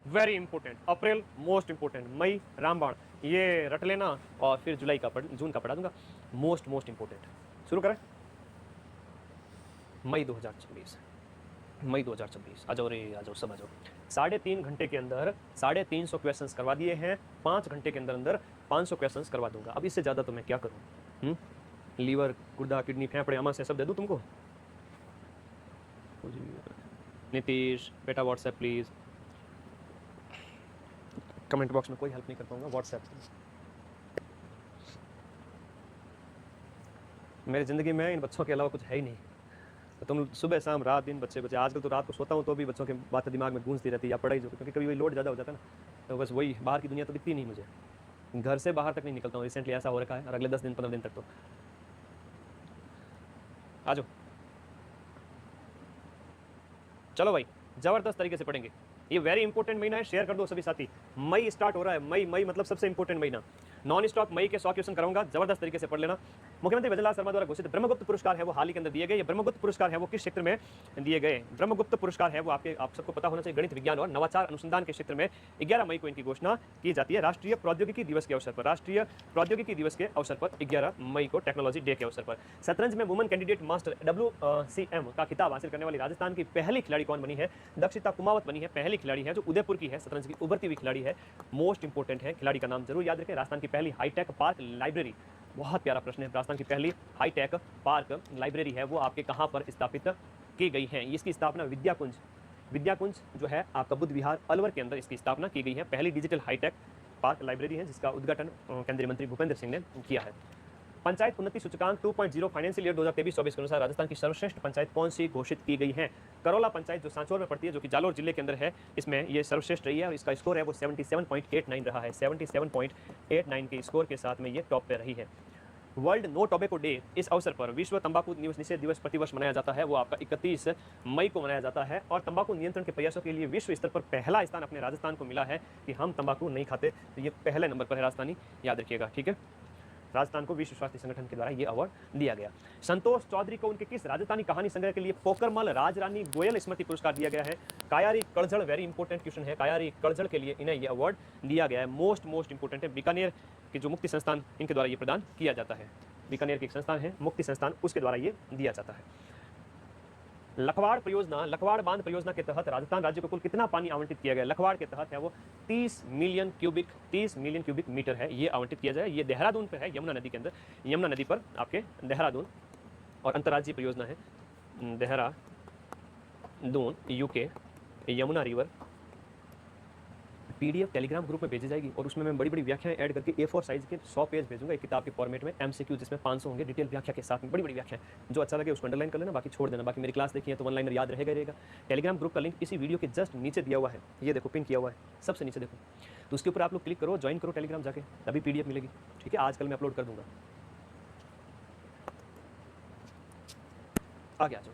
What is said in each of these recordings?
Very important. April most important, मई रामबाण, ये रट लेना, और फिर जुलाई का जून का पढ़ा दूंगा। Most most important. शुरू करें। मई 2026, मई 2026, आ जाओ रे, आ जाओ, सब आ जाओ। 3.5 घंटे के अंदर 350 क्वेश्चंस करवा दिए हैं। 5 घंटे के अंदर अंदर 500 क्वेश्चंस करवा दूंगा। अब इससे ज्यादा तो मैं क्या करूं? लीवर, गुर्दा, किडनी, फेफड़े, आमा से सब दे दूं तुमको? नीतीश बेटा व्हाट्सएप प्लीज। कमेंट बॉक्स में कोई हेल्प नहीं कर पाऊंगा, व्हाट्सएप। मेरी ज़िंदगी में इन बच्चों के अलावा कुछ है ही नहीं। तो तुम सुबह शाम रात दिन बच्चे बच्चे, आजकल तो रात को सोता हूँ तो भी बच्चों की बातें दिमाग में गूंजती रहती है, या पढ़ाई जो, क्योंकि कभी लोड ज़्यादा हो जाता है ना, तो बस वही, बाहर की दुनिया तो दिखती नहीं मुझे, घर से बाहर तक नहीं निकलता हूँ। रिसेंटली ऐसा हो रखा है, और अगले 10 दिन 15 दिन तक तो आ जाओ। चलो भाई, जबरदस्त तरीके से पढ़ेंगे। ये वेरी इंपॉर्टेंट महीना है, शेयर कर दो सभी साथी। मई स्टार्ट हो रहा है, मई, मई मतलब सबसे इंपॉर्टेंट महीना। नॉन स्टॉप मई के 100 क्वेश्चन कराऊंगा, जबरदस्त तरीके से पढ़ लेना। मुख्यमंत्री भजनलाल शर्मा द्वारा घोषित ब्रह्मगुप्त पुरस्कार है वो हाल ही के अंदर दिए गए। ये ब्रह्मगुप्त पुरस्कार है वो किस क्षेत्र में दिए गए? ब्रह्मगुप्त पुरस्कार है वो आप सबको पता होना चाहिए, गणित विज्ञान और नवाचार अनुसंधान के क्षेत्र में 11 मई को इनकी घोषणा की जाती है, राष्ट्रीय प्रौद्योगिकी दिवस के अवसर पर। राष्ट्रीय प्रौद्योगिकी दिवस के अवसर पर 11 मई को, टेक्नोलॉजी डे के अवसर पर। शतरंज में वुमन कैंडिडेट मास्टर WCM का खिताब हासिल करने वाली राजस्थान की पहली खिलाड़ी कौन बनी है? दक्षिता कुमावत बनी है, पहली खिलाड़ी है जो उदयपुर की है, शतरंज की उभरती हुई खिलाड़ी है। मोस्ट इंपॉर्टेंट है, खिलाड़ी का नाम जरूर याद रखें। राजस्थान की पहली हाईटेक पार्क लाइब्रेरी, बहुत प्यारा प्रश्न है। राजस्थान की पहली हाईटेक पार्क लाइब्रेरी है वो आपके कहां पर स्थापित की गई है? इसकी स्थापना विद्याकुंज जो है आपका बुद्ध विहार अलवर के अंदर इसकी स्थापना की गई है। पहली डिजिटल हाईटेक पार्क लाइब्रेरी है जिसका उद्घाटन केंद्रीय मंत्री भूपेंद्र सिंह ने किया है। पंचायत उन्नति सूचकांक 2.0 फाइनेंशियल ईयर 2023-24 के अनुसार राजस्थान की सर्वश्रेष्ठ पंचायत कौन सी घोषित की गई है? करोला पंचायत जो सांचौर में पड़ती है, जो कि जालोर जिले के अंदर है, इसमें ये सर्वश्रेष्ठ रही है और इसका स्कोर है वो 77.89 रहा है। 77.89 के स्कोर के साथ में ये टॉप पे रही है। वर्ल्ड नो टोबैको डे, इस अवसर पर विश्व तंबाकू निषेध दिवस प्रतिवर्ष मनाया जाता है, वो आपका 31 मई को मनाया जाता है। और तंबाकू नियंत्रण के प्रयासों के लिए विश्व स्तर पर पहला स्थान अपने राजस्थान को मिला है कि हम तंबाकू नहीं खाते, तो ये पहले नंबर पर है राजस्थानी, याद रखिएगा, ठीक है। राजस्थान को विश्व स्वास्थ्य संगठन के द्वारा यह अवार्ड दिया गया। संतोष चौधरी को उनके किस राजस्थानी कहानी संग्रह के लिए पोकरमल राजरानी गोयल स्मृति पुरस्कार दिया गया है? कायारी कड़झड़, वेरी इंपॉर्टेंट क्वेश्चन है, कायारी कड़झड़ के लिए इन्हें यह अवार्ड दिया गया है। मोस्ट इंपॉर्टेंट है। बीकानेर के जो मुक्ति संस्थान, इनके द्वारा यह प्रदान किया जाता है। बीकानेर की एक संस्थान है मुक्ति संस्थान, उसके द्वारा ये दिया जाता है। लखवाड़ परियोजना, लखवाड़ बांध परियोजना के तहत राजस्थान राज्य को कुल कितना पानी आवंटित किया गया? लखवाड़ के तहत है वो 30 मिलियन क्यूबिक मीटर है ये आवंटित किया जाए। ये देहरादून पे है, यमुना नदी के अंदर, यमुना नदी पर आपके देहरादून, और अंतर्राज्यीय परियोजना है Dehradun, UK, Yamuna river. PDF Telegram group में भेजी जाएगी और उसमें मैं बड़ी बड़ी व्याख्याएं ऐड करके A4 साइज के 100 पेज भेजूंगा एक किताब के फॉर्मेट में, MCQ जिसमें 500 होंगे डिटेल व्याख्या के साथ में, बड़ी बड़ी व्याख्या। जो अच्छा लगे उसको अंडरलाइन कर लेना, बाकी छोड़ देना। बाकी मेरी क्लास देखी है तो ऑनलाइन याद रहेगा। टेलीग्राम ग्रुप का लिंक इसी वीडियो के जस्ट नीचे दिया हुआ है, ये देखो पिन किया हुआ है, सबसे नीचे देखो, तो उसके ऊपर आप लोग क्लिक करो, ज्वाइन करो टेलीग्राम जाके, तभी PDF मिलेगी, ठीक है। आजकल मैं अपलोड कर दूंगा। आगे आ जाओ।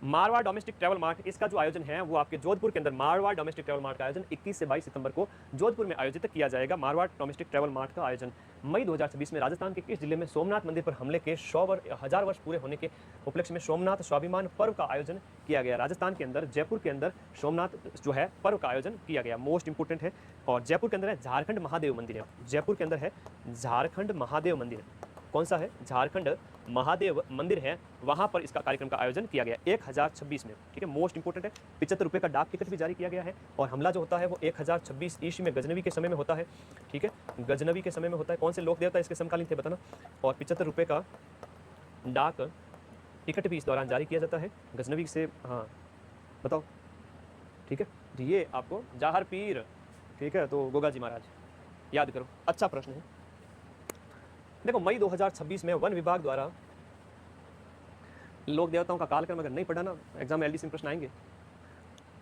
मारवाड़ डोमेस्टिक ट्रैवल मार्ट, इसका जो आयोजन है वो आपके जोधपुर के अंदर, मारवाड़ डोमेस्टिक ट्रैवल मार्ट का आयोजन 21 से 22 सितंबर को जोधपुर में आयोजित किया जाएगा। मारवाड़ डोमेस्टिक ट्रैवल मार्ट का आयोजन मई 2026 में राजस्थान के किस जिले में सोमनाथ मंदिर पर हमले के 1000 वर्ष पूरे होने के उपलक्ष्य में सोमनाथ स्वाभिमान पर्व का आयोजन किया गया? राजस्थान के अंदर जयपुर के अंदर सोमनाथ जो है पर्व का आयोजन किया गया। मोस्ट इंपोर्टेंट है। और जयपुर के अंदर है झारखंड महादेव मंदिर है, जयपुर के अंदर है झारखंड महादेव मंदिर। कौन सा है? झारखंड महादेव मंदिर है, वहां पर इसका कार्यक्रम का आयोजन किया गया 1026 में, ठीक है। मोस्ट इंपोर्टेंट है। 75 रुपये का डाक टिकट भी जारी किया गया है। और हमला जो होता है वो 1026 ईस्वी में गजनवी के समय में होता है, ठीक है, गजनवी के समय में होता है। कौन से लोक देवता इसके समकालीन थे बताना। और 75 रुपये का डाक टिकट भी इस दौरान जारी किया जाता है गजनवी से। हाँ बताओ, ठीक है जी, ये आपको जाहर पीर, ठीक है, तो गोगा जी महाराज याद करो। अच्छा प्रश्न है। देखो मई 2026 में वन विभाग द्वारा लोक देवताओं का कालक्रम अगर नहीं पढ़ा ना, एग्जाम में LDC में प्रश्न आएंगे।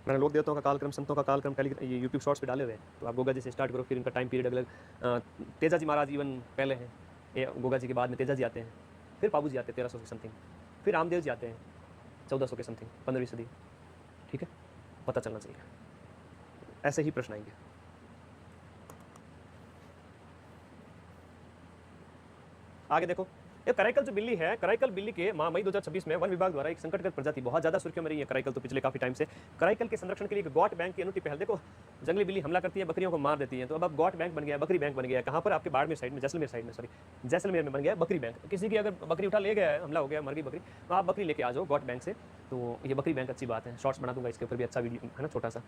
मैंने लोक देवताओं का कालक्रम, संतों का कालक्रम ये यूट्यूब शॉर्ट्स पे डाले हुए हैं, तो आप गोगा जी से स्टार्ट करो, फिर इनका टाइम पीरियड अलग। तेजा जी महाराज इवन पहले हैं, ये गोगा जी के बाद में तेजा जी आते हैं, फिर बाबू जी आते हैं 1300 के समथिंग, फिर रामदेव जी आते हैं 1400 के समथिंग, 15वीं सदी, ठीक है, पता चलना चाहिए। ऐसे ही प्रश्न आएंगे। आगे देखो, ये कराईकल जो बिल्ली है, कराईकल बिल्ली के मई 2026 में वन विभाग द्वारा एक संकटग्रस्त प्रजाति बहुत ज्यादा सुर्खियों में रही है कराईकल, तो पिछले काफी टाइम से कराईकल के संरक्षण के लिए गॉट बैंक की अनूठी पहल। देखो जंगली बिल्ली हमला करती है, बकरियों को मार देती है, तो अब गॉट बैंक बन गया, बकरी बैंक बन गया। कहाँ पर? आपके बाड़मेर साइड में, जैसलमेर साइड में, सॉरी जैसलमेर में बन गया बकरी बैंक। किसी की अगर बकरी उठा ले गया है, हमला हो गया, मर गई बकरी, तो आप बकरी लेके आ जाओ गॉट बैंक से, तो ये बकरी बैंक अच्छी बात है। शॉर्ट्स बना दूंगा इसके ऊपर भी, अच्छा वीडियो है ना, छोटा सा।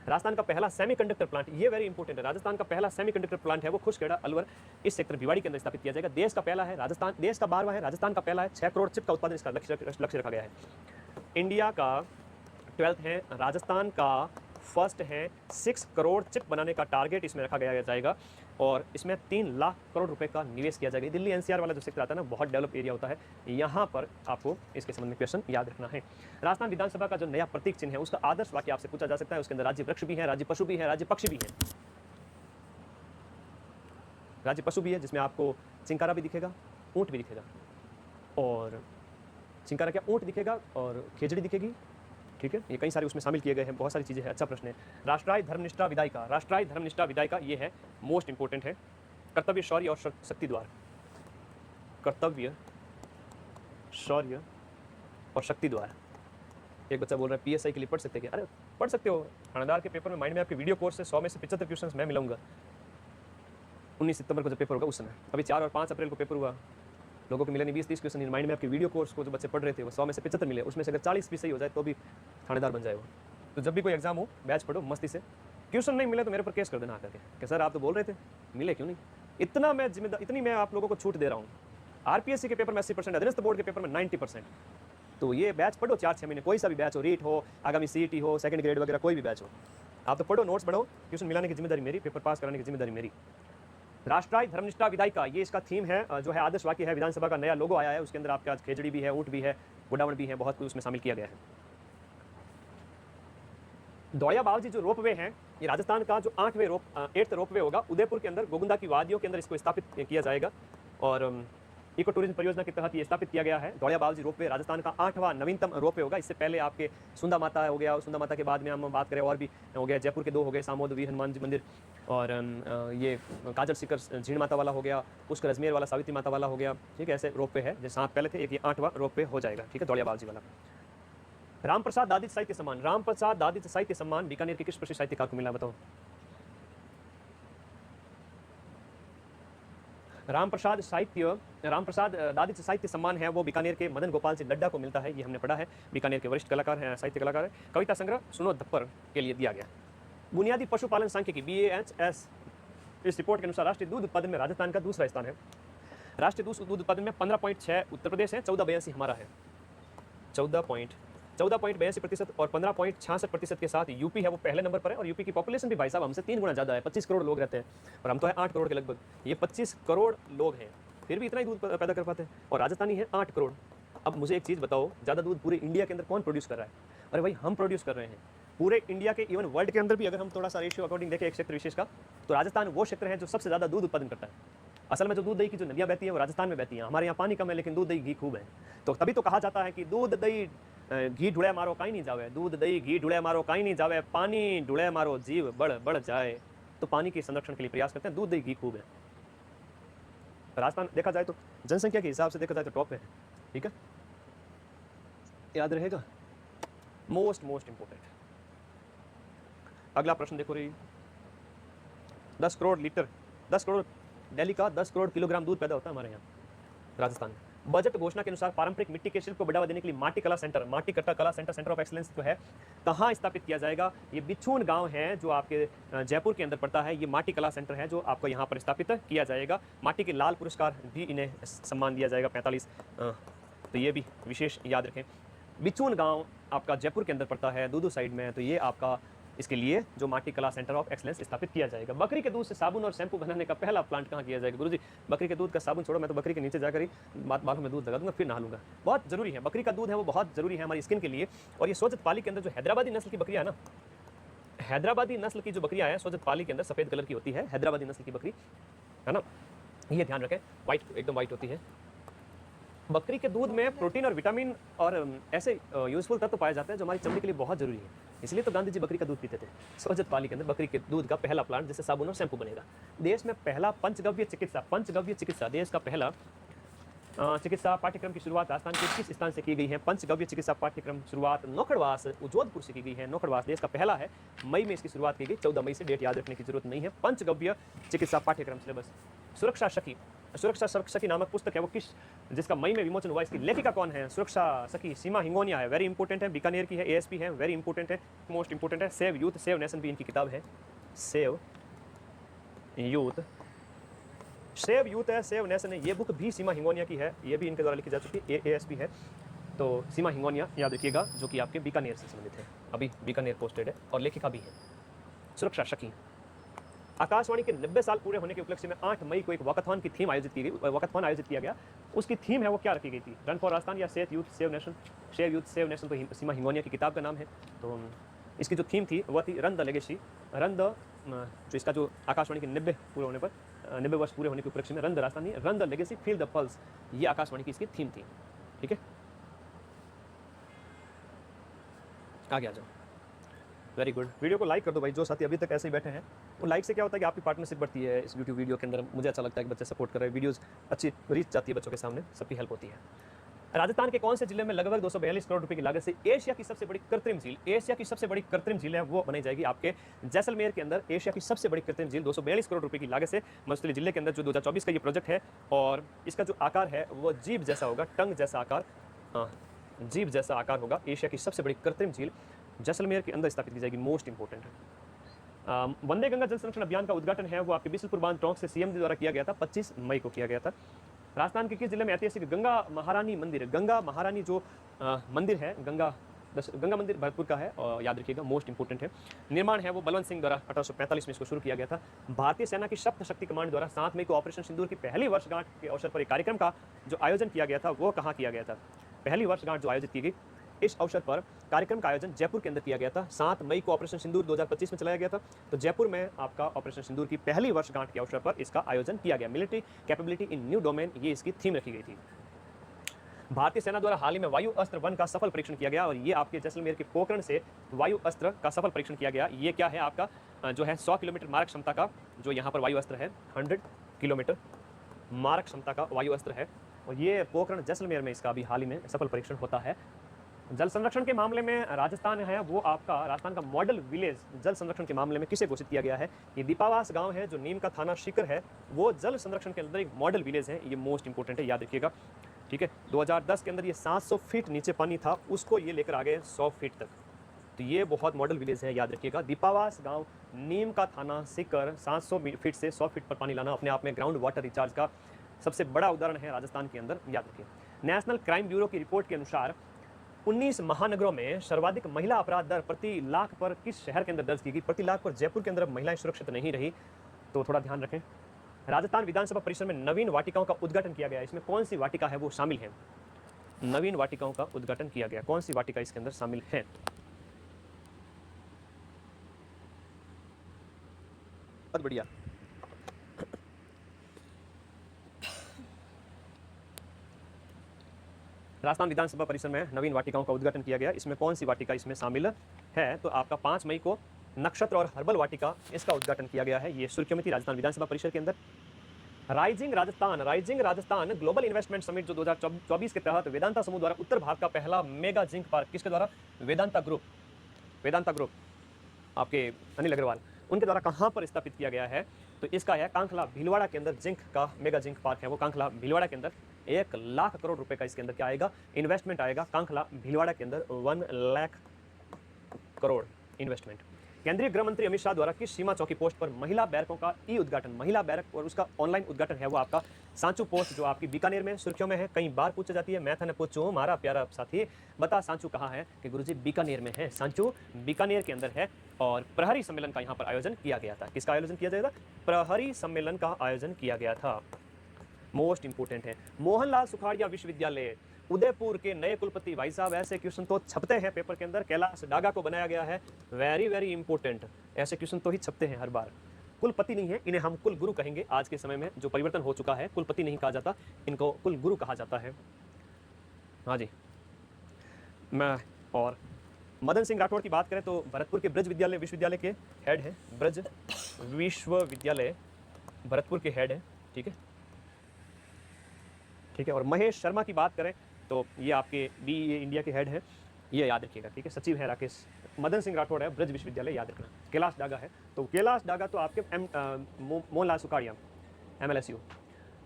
राजस्थान का पहला सेमीकंडक्टर प्लांट, ये वेरी इंपॉर्टेंट है, राजस्थान का पहला सेमीकंडक्टर प्लांट है वो खुशखेड़ा अलवर इस सेक्टर भिवाड़ी के अंदर स्थापित किया जाएगा। देश का पहला है, राजस्थान देश का 12वां है, राजस्थान का पहला है। 6 करोड़ चिप का उत्पादन इसका लक्ष्य रखा गया है। इंडिया का 12th है, राजस्थान का फर्स्ट है। 6 करोड़ चिप बनाने का टारगेट इसमें रखा गया जाएगा और इसमें 3 लाख करोड़ रुपए का निवेश किया जाएगा। दिल्ली एनसीआर वाला जो सेक्टर आता है ना, बहुत डेवलप एरिया होता है, यहाँ पर आपको इसके संबंध में क्वेश्चन याद रखना है। राजस्थान विधानसभा का जो नया प्रतीक चिन्ह है उसका आदर्श वाक्य आपसे पूछा जा सकता है। उसके अंदर राज्य वृक्ष भी है, राज्य पशु भी है, राज्य पक्षी भी है। राज्य पशु भी है जिसमें आपको चिंकारा भी दिखेगा, ऊँट भी दिखेगा, और चिंकारा क्या, ऊँट दिखेगा और खेजड़ी दिखेगी, ठीक है। ये कई सारे उसमें शामिल किए गए हैं, बहुत सारी चीज़ें हैं। अच्छा प्रश्न है। राष्ट्रीय धर्मनिष्ठा विधायिका, राष्ट्रीय धर्मनिष्ठा विधायिका ये है, मोस्ट इंपॉर्टेंट है। कर्तव्य, शौर्य और शक्ति द्वार, कर्तव्य, शौर्य और शक्ति द्वार। एक बच्चा बोल रहा है पीएसआई के लिए पढ़ सकते हैं क्या? अरे पढ़ सकते हो, थानेदार के पेपर में माइंड में आपके वीडियो कोर्स से 100 में से 75 क्वेश्चन मैं मिलाऊंगा। 19 सितंबर को जब पेपर होगा उस समय, अभी 4 और 5 अप्रैल को पेपर हुआ, लोगों को मिले नहीं 20-30 क्वेश्चन माइंड में आपके वीडियो कोर्स को जो बच्चे पढ़ रहे थे वो 100 में से 75 मिले, उसमें से अगर 40 भी सही हो जाए तो भी थानेदार बन जाएगा। तो जब भी कोई एग्जाम हो बैच पढ़ो मस्ती से, क्वेश्चन नहीं मिले तो मेरे पर केस कर देना आकर के कि सर आप तो बोल रहे थे, मिले क्यों नहीं। इतना मैं जिम्मेदार, इतनी मैं आप लोगों को छूट दे रहा हूँ। आरपीएससी के पेपर में 80%, अधीनस्थ बोर्ड के पेपर में 90%। तो ये बैच पढ़ो 4-6 महीने, कोई सा भी बैच हो, रीट हो, आगामी सीईटी हो, सेकंड ग्रेड वगैरह कोई भी बैच हो, आप तो पढ़ो, नोट्स पढ़ो, क्वेश्चन मिलाने की जिम्मेदारी मेरी, पेपर पास कराने की जिम्मेदारी मेरी। राष्ट्रीय धर्मनिष्ठा विधायिका, ये इसका थीम है, जो है आदर्श वाक्य है। विधानसभा का नया लोगो आया है, उसके अंदर आपके आज खेजड़ी भी है, ऊँट भी है, गुडावण भी है, बहुत कुछ उसमें शामिल किया गया है। दौड़िया बावजी जो रोपवे है, ये राजस्थान का जो 8th रोपवे होगा, उदयपुर के अंदर गोगुंदा की वादियों के अंदर इसको स्थापित किया जाएगा और इको टूरिज्म परियोजना के तहत ये स्थापित किया गया है। दौड़िया बावजी रोपवे राजस्थान का 8वां नवीनतम रोपवे होगा। इससे पहले आपके सुंदा माता हो गया, सुंदा माता के बाद में हम बात करें और भी हो गया, जयपुर के 2 हो गए, सामोद वीर हनुमान जी मंदिर, और ये काजल शिखर झीण माता वाला हो गया, पुष्कर अजमेर वाला सावित्री माता वाला हो गया, ठीक है। ऐसे रोपवे है, जैसे 7 पहले थे, एक ये 8वां रोपवे हो जाएगा, ठीक है, दौड़िया बावजी वाला। रामप्रसाद दादिच साहित्य सम्मान, रामप्रसाद दादिच साहित्य सम्मान बीकानेर के किस प्रसिद्ध साहित्यकार को मिला, बताओ। रामप्रसाद दादिच साहित्य सम्मान है वो बीकानेर के मदन गोपाल सिंह लड्डा को मिलता है, ये हमने पढ़ा है। बीकानेर के वरिष्ठ कलाकार हैं, साहित्य कलाकार है। कविता संग्रह सुनो धप्पर के लिए दिया गया। बुनियादी पशुपालन सांख्यिकी BAHS, इस रिपोर्ट के अनुसार राष्ट्रीय दूध उत्पादन में राजस्थान का दूसरा स्थान है। राष्ट्रीय दूध उत्पादन में 15.6 उत्तर प्रदेश है, 14.82 हमारा है, 14.82% और 15.66% के साथ यूपी है वो पहले नंबर पर है। और यूपी की पॉपुलेशन भी भाई साहब हमसे 3 गुना ज़्यादा है, 25 करोड़ लोग रहते हैं और हम तो है 8 करोड़ के लगभग। ये 25 करोड़ लोग हैं, फिर भी इतना ही दूध पैदा कर पाते हैं, और राजस्थानी है 8 करोड़। अब मुझे एक चीज़ बताओ, ज़्यादा दूध पूरे इंडिया के अंदर कौन प्रोड्यूस कर रहा है? अरे भाई हम प्रोड्यूस कर रहे हैं पूरे इंडिया के, इवन वर्ल्ड के अंदर भी अगर हम थोड़ा सा रेशियो अकॉर्डिंग देखें एक क्षेत्र विशेष का, तो राजस्थान वो क्षेत्र है जो सबसे ज़्यादा दूध उत्पादन करता है। असल में जो दूध दही की जो नदियाँ बहती है वो राजस्थान में बहती हैं। हमारे यहाँ पानी कम है लेकिन दूध दही घी खूब है, तो तभी तो कहा जाता है कि दूध दही घी ढुड़े मारो काई नहीं जावे, दूध दही घी ढुड़े मारो काई नहीं जावे, पानी ढुड़े मारो जीव बढ़ जाए। तो पानी के संरक्षण के लिए प्रयास करते हैं, दूध दही घी खूब है। राजस्थान देखा जाए तो जनसंख्या के हिसाब से देखा जाए तो टॉप है, ठीक है, याद रहेगा। Most important. अगला प्रश्न देखो रही, 10 करोड़ दिल्ली का 10 करोड़ किलोग्राम दूध पैदा होता है हमारे यहाँ राजस्थान में। बजट घोषणा के अनुसार पारंपरिक मिट्टी के शिल्प को बढ़ावा देने के लिए माटी कला सेंटर ऑफ एक्सीलेंस जो है कहाँ स्थापित किया जाएगा? ये बिछून गांव है जो आपके जयपुर के अंदर पड़ता है। ये माटी कला सेंटर है जो आपको यहाँ पर स्थापित किया जाएगा। माटी के लाल पुरस्कार भी इन्हें सम्मान दिया जाएगा 45, तो ये भी विशेष याद रखें। बिछून गाँव आपका जयपुर के अंदर पड़ता है, दूदू साइड में, तो ये आपका इसके लिए जो माटी कला सेंटर ऑफ एक्सलेंस स्थापित किया जाएगा। बकरी के दूध से साबुन और शैम्पू बनाने का पहला प्लांट कहाँ किया जाएगा? गुरुजी बकरी के दूध का साबुन छोड़ो, मैं तो बकरी के नीचे जाकर ही बालों में दूध लगा दूंगा, फिर नहा लूंगा। बहुत जरूरी है, बकरी का दूध है वो बहुत जरूरी है हमारी स्किन के लिए। और ये सोजत पाली के अंदर जो हैदराबादी नस्ल की बकरियाँ है ना, हैदराबादी नस्ल की जो बकरियाँ हैं सोजत पाली के अंदर सफ़ेद कलर की होती है, हैदराबादी नस्ल की बकरी है ना, ये ध्यान रखें, वाइट एकदम वाइट होती है। बकरी के दूध में प्रोटीन और विटामिन और ऐसे यूजफुल तत्व पाए जाते हैं जो हमारी चमड़ी के लिए बहुत जरूरी है, इसलिए तो गांधी जी बकरी का दूध पीते थे। सोजत पाली के अंदर बकरी के दूध का पहला प्लांट जिससे साबुन और शैम्पू बनेगा। देश में पहला पंचगव्य चिकित्सा, देश का पहला चिकित्सा पाठ्यक्रम की शुरुआत राजस्थान के किस स्थान से की गई है? पंचगव्य चिकित्सा पाठ्यक्रम शुरुआत नौखड़वास जोधपुर से की गई है। नौखड़वास देश का पहला है, मई में इसकी शुरुआत की गई, 14 मई से, डेट याद रखने की जरूरत नहीं है। पंचगव्य चिकित्सा पाठ्यक्रम सिलेबस। सुरक्षा सखी नामक पुस्तक है वो जिसका मई में विमोचन हुआ, इसकी लेखिका कौन है? सुरक्षा सखी सीमा हिंगोनिया है, वेरी इंपॉर्टेंट है, बीकानेर की है, एएसपी है, वेरी इंपॉर्टेंट है, मोस्ट इंपॉर्टेंट है। सेव यूथ सेव नेशन भी इनकी किताब है। सेव यूथ है, सेव नेशन है, ये बुक भी सीमा हिंगोनिया की है, ये भी इनके द्वारा लिखी जा चुकी है, एएसपी है। तो सीमा हिंगोनिया याद रखिएगा, जो कि आपके बीकानेर से संबंधित है, अभी बीकानेर पोस्टेड है और लेखिका भी है। सुरक्षा सखी। आकाशवाणी के 90 साल पूरे होने के उपलक्ष्य में 8 मई को एक वॉकथॉन की थीम आयोजित की गई, वॉकथॉन आयोजित किया गया। उसकी थीम है वो क्या रखी गई थी? रन फॉर राजस्थान या save youth save nation? Save youth save nation तो सीमा हिंगोनिया की किताब का नाम है। तो इसकी जो थीम थी वह थी run the legacy, run the, जो इसका जो आकाशवाणी के 90 पूरे होने पर 90 वर्ष पूरे होने के उपलक्ष्य में run the Rajasthan, run the legacy feel the pulse, ये आकाशवाणी की इसकी थीम थी। ठीक है, आगे आ जाओ। वेरी गुड, वीडियो को लाइक कर दो भाई, जो साथी अभी तक ऐसे ही बैठे हैं। वो लाइक से क्या होता है कि आपकी पार्टनरशिप बढ़ती है इस यूट्यूब वीडियो के अंदर। मुझे अच्छा लगता है कि बच्चे सपोर्ट कर रहे हैं, वीडियोस अच्छी रीच जाती है बच्चों के सामने, सबकी हेल्प होती है। राजस्थान के कौन से जिले में लगभग 242 करोड़ रुपए की लागत से एशिया की सबसे बड़ी कृत्रिम झील, एशिया की सबसे बड़ी कृत्रिम झील है वो बनाई जाएगी आपके जैसलमेर के अंदर। एशिया की सबसे बड़ी कृत्रिम झील 242 करोड़ रुपए की लागत से मछली जिले के अंदर, जो 2024 का ये प्रोजेक्ट है, और इसका जो आकार है वो जीभ जैसा होगा, टंग जैसा आकार, जीभ जैसा आकार होगा। एशिया की सबसे बड़ी कृत्रिम झील जैसलमेर के अंदर स्थापित की जाएगी, मोस्ट इंपॉर्टेंट है। वंदे गंगा जल संरक्षण अभियान का उद्घाटन है वो आपके बिशनपुर बांध टोंक से सीएम द्वारा किया गया था, 25 मई को किया गया था। राजस्थान के किस जिले में ऐतिहासिक गंगा महारानी मंदिर, गंगा महारानी जो मंदिर है, गंगा मंदिर भरतपुर का है, और याद रखिएगा, मोस्ट इंपॉर्टेंट है। निर्माण है वो बलवंत सिंह द्वारा 1845 में इसको शुरू किया गया था। भारतीय सेना की सप्त शक्ति कमांड द्वारा 7 मई को ऑपरेशन सिंदूर की पहली वर्षगांठ के अवसर पर एक कार्यक्रम का जो आयोजन किया गया था वो कहाँ किया गया था? पहली वर्षगांठ जो आयोजित की गई, इस अवसर पर कार्यक्रम का आयोजन जयपुर के अंदर किया गया था। 7 मई को ऑपरेशन सिंदूर 2025 में चलाया गया था, तो जयपुर में आपका ऑपरेशन सिंदूर की पहली वर्षगांठ के अवसर पर इसका आयोजन किया गया। मिलिट्री कैपेबिलिटी इन न्यू डोमेन, ये इसकी थीम रखी गई थी। भारतीय सेना द्वारा हाल ही में वायु अस्त्र 1 का सफल परीक्षण किया गया, और ये आपके जैसलमेर के पोखरण से वायु अस्त्र का सफल परीक्षण किया गया। ये क्या है आपका जो है 100 किलोमीटर मारक क्षमता का जो यहाँ पर वायु अस्त्र है, 100 किलोमीटर मारक क्षमता का वायु अस्त्र है, और ये पोखरण जैसलमेर में इसका अभी हाल ही में सफल परीक्षण होता है। जल संरक्षण के मामले में राजस्थान है वो आपका राजस्थान का मॉडल विलेज जल संरक्षण के मामले में किसे घोषित किया गया है? ये दीपावास गांव है जो नीम का थाना शिकर है, वो जल संरक्षण के अंदर एक मॉडल विलेज है। ये मोस्ट इंपॉर्टेंट है, याद रखिएगा। ठीक है, 2010 के अंदर ये 700 फीट नीचे पानी था, उसको ये लेकर आ गए 100 फीट तक, तो ये बहुत मॉडल विलेज है, याद रखिएगा। दीपावास गाँव, नीम का थाना शिकर, 700 फीट से 100 फीट पर पानी लाना अपने आप में ग्राउंड वाटर रिचार्ज का सबसे बड़ा उदाहरण है राजस्थान के अंदर, याद रखिए। नेशनल क्राइम ब्यूरो की रिपोर्ट के अनुसार 19 महानगरों में सर्वाधिक महिला अपराध दर प्रति लाख पर किस शहर के अंदर दर्ज की गई? प्रति लाख पर जयपुर के अंदर महिलाएं सुरक्षित नहीं रही, तो थोड़ा ध्यान रखें। राजस्थान विधानसभा परिसर में नवीन वाटिकाओं का उद्घाटन किया गया, इसमें कौन सी वाटिका है वो शामिल है? नवीन वाटिकाओं का उद्घाटन किया गया, कौन सी वाटिका इसके अंदर शामिल है? बहुत बढ़िया। राजस्थान विधानसभा परिसर में नवीन वाटिकाओं का उद्घाटन किया गया, इसमें कौन सी वाटिका इसमें शामिल है? तो आपका 5 मई को नक्षत्र और हर्बल वाटिका इसका उद्घाटन किया गया है, ये सुर्खियों में थी राजस्थान विधानसभा परिसर के अंदर। Rising Rajasthan global investment summit जो 2024 के तहत वेदांता समूह द्वारा उत्तर भारत का पहला मेगा जिंक पार्क, किसके द्वारा? वेदांता ग्रुप आपके अनिल अग्रवाल, उनके द्वारा कहाँ पर स्थापित किया गया है? तो इसका है कांखला भीलवाड़ा के अंदर, जिंक का मेगा जिंक पार्क है वो कांखला भीलवाड़ा के अंदर। 1 लाख करोड़ रुपए का इसके अंदर क्या आएगा? इन्वेस्टमेंट आएगा कांखला भीलवाड़ा के अंदर, 1 लाख करोड़ इन्वेस्टमेंट। केंद्रीय गृह मंत्री अमित शाह द्वारा किस सीमा चौकी पोस्ट पर महिला बैरकों का ई उद्घाटन, महिला बैरक और उसका ऑनलाइन उद्घाटन है वो आपका सांचू पोस्ट जो आपकी बीकानेर में सुर्खियों में है, कई बार पूछी जाती है। मैं थाने पूछूं हमारा प्यारा साथी बता सांचू कहाँ है? कि गुरुजी बीकानेर में है, सांचू बीकानेर के अंदर है। और प्रहरी सम्मेलन का यहाँ पर आयोजन किया गया था, किसका आयोजन किया जाएगा? प्रहरी सम्मेलन का आयोजन किया गया था, मोस्ट इंपोर्टेंट है। मोहनलाल सुखाड़िया विश्वविद्यालय उदयपुर के नए कुलपति, भाई साहब ऐसे क्वेश्चन तो छपते हैं पेपर के अंदर, कैलाश डागा को बनाया गया है, वेरी वेरी इंपॉर्टेंट, ऐसे क्वेश्चन तो ही छपते हैं हर बार। कुलपति नहीं है, इन्हें हम कुल गुरु कहेंगे। आज के समय में जो परिवर्तन हो चुका है, कुलपति नहीं कहा जाता, इनको कुल गुरु कहा जाता है। हाँ जी, मैं और मदन सिंह राठौड़ की बात करें तो भरतपुर के ब्रज विश्वविद्यालय के हेड है, ब्रज विश्वविद्यालय भरतपुर के हेड है। ठीक है, ठीक है। और महेश शर्मा की बात करें तो ये आपके BEA इंडिया के हेड हैं, ये याद रखिएगा, ठीक है। सचिव है राकेश। मदन सिंह राठौड़ है ब्रज विश्वविद्यालय, याद रखना। कैलाश डागा है, तो कैलाश डागा तो आपके मोहनलाल सुखाड़िया MLSU।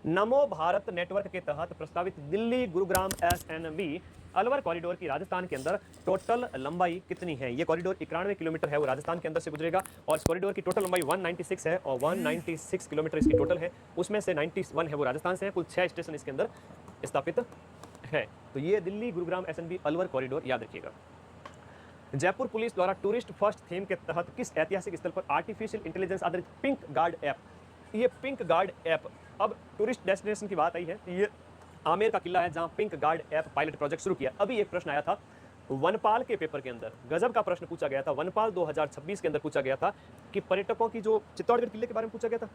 नमो भारत नेटवर्क के तहत प्रस्तावित दिल्ली गुरुग्राम SNB अलवर कॉरिडोर की राजस्थान के अंदर टोटल लंबाई कितनी है? ये कॉरिडोर 91 किलोमीटर है, वो राजस्थान के अंदर से गुजरेगा और इस कॉरिडोर की टोटल लंबाई 196 है और 196 किलोमीटर इसकी टोटल है। उसमें से 91 है वो राजस्थान से है। कुल 6 स्टेशन इसके अंदर स्थापित है। तो ये दिल्ली गुरुग्राम SNB अलवर कॉरिडोर, याद रखिएगा। जयपुर पुलिस द्वारा टूरिस्ट फर्स्ट थीम के तहत किस ऐतिहासिक स्थल पर आर्टिफिशियल इंटेलिजेंस आधारित पिंक गार्ड ऐप, ये पिंक गार्ड ऐप, अब टूरिस्ट डेस्टिनेशन की बात आई है, ये आमेर का किला है जहां pink guard app pilot project शुरू किया। अभी एक प्रश्न आया था वनपाल के पेपर के अंदर, गजब का प्रश्न पूछा गया था, वनपाल 2026 के अंदर पूछा गया था कि पर्यटकों की जो चित्तौड़गढ़ किले के बारे में पूछा गया था,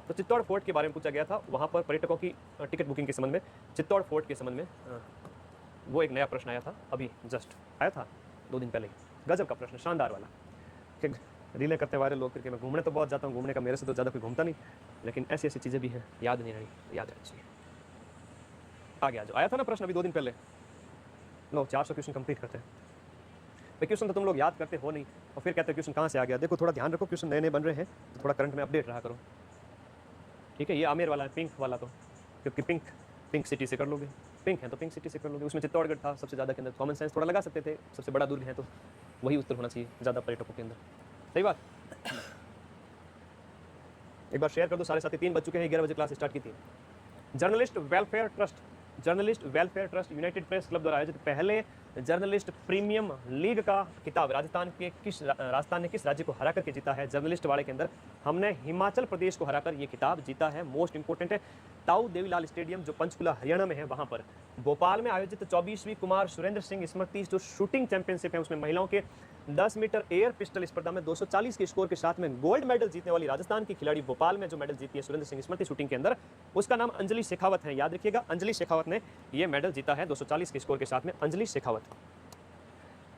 तो चित्तौड़ फोर्ट के बारे में पूछा गया था, वहां पर पर्यटकों की टिकट बुकिंग के संबंध में, चित्तौड़ फोर्ट के संबंध में वो एक नया प्रश्न आया था, अभी जस्ट आया था 2 दिन पहले। गजब का प्रश्न, शानदार वाला। रिले करते वाले लोग करके मैं घूमने तो बहुत जाता हूँ, घूमने का मेरे से तो ज़्यादा कोई घूमता नहीं, लेकिन ऐसी ऐसी चीज़ें भी हैं याद नहीं रही, याद रहनी चाहिए। आगे आ जाओ, आया था ना प्रश्न अभी 2 दिन पहले। लो 400 क्वेश्चन कंप्लीट करते हैं भाई। क्वेश्चन तो तुम लोग याद करते हो नहीं और फिर कहते हो क्वेश्चन कहाँ से आ गया। देखो थोड़ा ध्यान रखो, क्वेश्चन नए नए बन रहे हैं तो थोड़ा करंट में अपडेट रहा करो, ठीक है। ये आमेर वाला है, पिंक वाला, तो क्योंकि पिंक सिटी से कर लोगे, पिंक है तो पिंक सिटी से कर लोगे। उसमें चित्तौड़गढ़ था सबसे ज़्यादा के अंदर, कॉमन सेंस थोड़ा लगा सकते थे, सबसे बड़ा दुर्ग है तो वही उत्तर होना चाहिए ज़्यादा पर्यटकों के अंदर, सही बात। एक बार शेयर कर दो सारे साथी। 3 बज चुके हैं, 11 बजे क्लास स्टार्ट की थी। Journalist welfare trust United press club द्वारा आयोजित पहले जर्नलिस्ट प्रीमियम लीग का खिताब राजस्थान ने किस राज्य को हरा करके जीता है? जर्नलिस्ट वाले के अंदर हमने हिमाचल प्रदेश को हराकर ये खिताब जीता है। मोस्ट इंपोर्टेंट है ताऊ देवीलाल स्टेडियम जो पंचकुला हरियाणा में है, वहां पर। भोपाल में आयोजित 24वीं कुमार सुरेंद्र सिंह स्मृति जो शूटिंग चैंपियनशिप है, उसमें महिलाओं के 10 मीटर एयर पिस्टल स्पर्धा में 240 के स्कोर के साथ में गोल्ड मेडल जीतने वाली राजस्थान की खिलाड़ी भोपाल में जो मेडल जीती है सुरेंद्र सिंह स्मृति शूटिंग के अंदर, उसका नाम अंजलि शेखावत है, याद रखिएगा। अंजलि शेखावत ने यह मेडल जीता है 240 के स्कोर के साथ में, अंजलि शेखावत।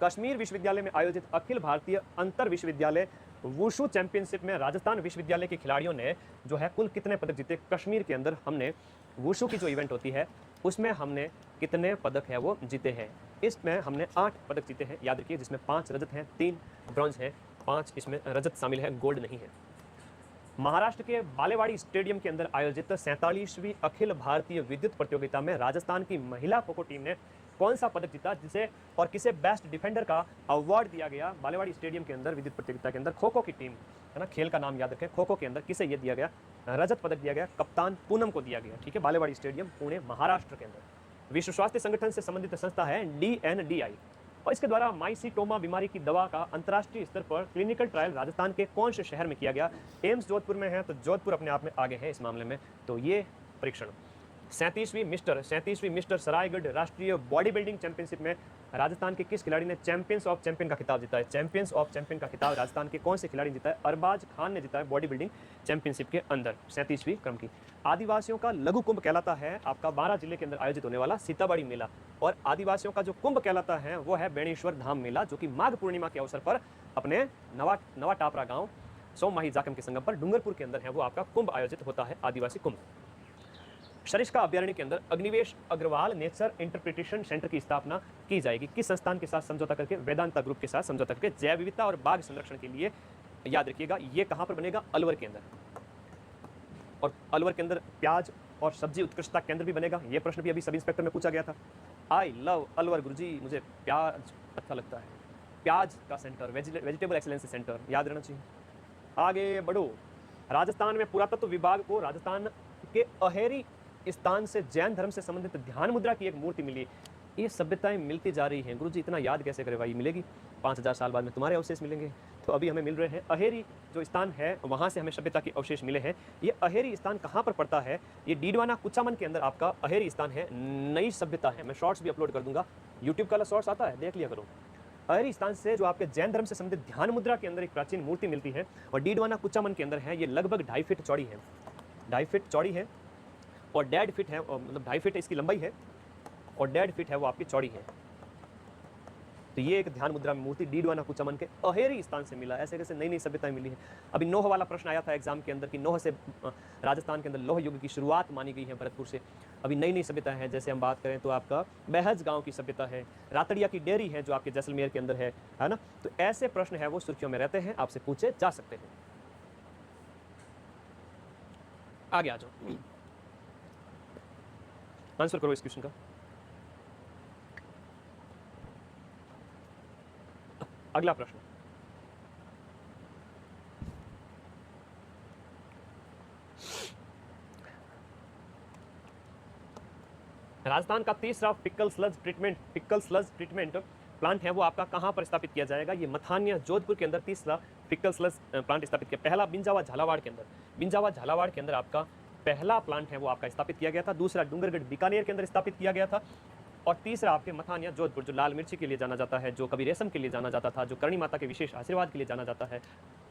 कश्मीर विश्वविद्यालय में आयोजित अखिल भारतीय अंतर विश्वविद्यालय वुशु चैंपियनशिप में राजस्थान विश्वविद्यालय के खिलाड़ियों ने जो है कुल कितने पदक जीते? कश्मीर के अंदर हमने वुशु की जो इवेंट होती है उसमें हमने कितने पदक है वो जीते हैं? इसमें हमने 8 पदक जीते हैं, याद रखिए, जिसमें 5 रजत हैं, 3 ब्रॉन्ज हैं, 5 इसमें रजत शामिल है, गोल्ड नहीं है। महाराष्ट्र के बालेवाड़ी स्टेडियम के अंदर आयोजित 47वीं अखिल भारतीय विद्युत प्रतियोगिता में राजस्थान की महिला खो खो टीम ने कौन सा पदक जीता, जिसे और किसे बेस्ट डिफेंडर का अवार्ड दिया गया? बालेवाड़ी स्टेडियम के अंदर विद्युत प्रतियोगिता के अंदर खो खो की टीम है ना, खेल का नाम याद रखें, खो खो के अंदर किसे ये दिया गया? रजत पदक दिया गया, कप्तान पूनम को दिया गया, ठीक है। बालेवाड़ी स्टेडियम पुणे महाराष्ट्र के अंदर। विश्व स्वास्थ्य संगठन से संबंधित संस्था है DNDi और इसके द्वारा माइसीटोमा बीमारी की दवा का अंतर्राष्ट्रीय स्तर पर क्लिनिकल ट्रायल राजस्थान के कौन से शहर में किया गया? एम्स जोधपुर में है, तो जोधपुर अपने आप में आगे है इस मामले में। तो ये परीक्षण 37वीं मिस्टर सरायगढ़ राष्ट्रीय बॉडी बिल्डिंग चैंपियनशिप में राजस्थान के किस खिलाड़ी ने चैंपियंस ऑफ चैंपियन का खिताब जीता है? चैंपियंस ऑफ चैंपियन का खिताब राजस्थान के कौन से खिलाड़ी ने जीता है? अरबाज खान ने जीता है बॉडी बिल्डिंग चैंपियनशिप के अंदर 37वीं क्रम की। आदिवासियों का लघु कुंभ कहलाता है आपका 12 जिले के अंदर आयोजित होने वाला सीताबाड़ी मेला, और आदिवासियों का जो कुंभ कहलाता है वो है बेणेश्वर धाम मेला, जो कि माघ पूर्णिमा के अवसर पर अपने नवा टापरा गाँव सोममाही जाकम के संगम पर डूंगरपुर के अंदर है वो आपका कुंभ आयोजित होता है, आदिवासी कुंभ। सरिस्का अभ्यारण्य के अंदर Agnivesh Agrawal nature interpretation centre की स्थापना की जाएगी किस संस्थान के साथ समझौता करके? वेदांता ग्रुप के साथ समझौता करके, जैव विविधता और बाघ संरक्षण के लिए। याद रखिएगा ये कहां पर बनेगा? अलवर के अंदर। और अलवर के अंदर प्याज और सब्जी उत्कृष्टता केंद्र भी बनेगा। यह प्रश्न भी अभी सब इंस्पेक्टर में पूछा गया था। आई लव अलवर गुरुजी, मुझे प्याज अच्छा लगता है, प्याज का सेंटर, वेजिटेबल एक्सीलेंस सेंटर, याद रहना चाहिए। आगे बढ़ो। राजस्थान में पुरातत्व विभाग को राजस्थान के अहेरी स्थान से जैन धर्म से संबंधित ध्यान मुद्रा की एक मूर्ति मिली। ये सभ्यताएं मिलती जा रही हैं गुरुजी, इतना याद कैसे करे भाई? मिलेगी 5000 साल बाद में तुम्हारे अवशेष मिलेंगे, तो अभी हमें मिल रहे हैं अहेरी जो स्थान है वहां से हमें सभ्यता के अवशेष मिले हैं। ये अहेरी स्थान कहां पर पड़ता है? ये डीडवाना कुचामन के अंदर आपका अहेरी स्थान है, नई सभ्यता है। मैं शॉर्ट्स भी अपलोड कर दूंगा, यूट्यूब का शॉर्ट्स आता है, देख लिया करो। अहेरी स्थान से जो आपके जैन धर्म से संबंधित ध्यान मुद्रा के अंदर एक प्राचीन मूर्ति मिलती है और डीडवाना कुचामन के अंदर है। ये लगभग 2.5 फीट चौड़ी है, 2.5 फीट चौड़ी है और 1.5 फीट है, मतलब 2.5 फीट इसकी लंबाई है और 1.5 फीट है वो आपकी चौड़ी है। तो ये एक ध्यान मुद्रा में मूर्ति डीडवाना कुचामन के अहेरी स्थान से मिला। ऐसे कैसे नई नई सभ्यताएं मिली हैं। अभी नौह वाला प्रश्न आया था एग्जाम के अंदर कि नौह से राजस्थान के अंदर लौह युग की शुरुआत मानी गई है भरतपुर से। अभी नई नई सभ्यता है, जैसे हम बात करें तो आपका बहज गांव की सभ्यता है, रातड़िया की डेयरी है जो आपके जैसलमेर के अंदर है ना। तो ऐसे प्रश्न है वो सुर्खियों में रहते हैं, आपसे पूछे जा सकते हैं। आगे आ जाओ, आंसर करो इस क्वेश्चन का। अगला प्रश्न, राजस्थान का तीसरा पिकल स्लज ट्रीटमेंट प्लांट है वो आपका कहां पर स्थापित किया जाएगा? ये मथानिया जोधपुर के अंदर तीसरा पिकल स्लज प्लांट स्थापित किया। पहला बिंजावा झालावाड़ के अंदर आपका पहला प्लांट है वो आपका स्थापित किया गया था। दूसरा डूंगरगढ़ बीकानेर के अंदर स्थापित किया गया था। और तीसरा आपके मथानिया जोधपुर, जो लाल मिर्ची के लिए जाना जाता है, जो कभी रेशम के लिए जाना जाता था, जो करणी माता के विशेष आशीर्वाद के लिए जाना जाता है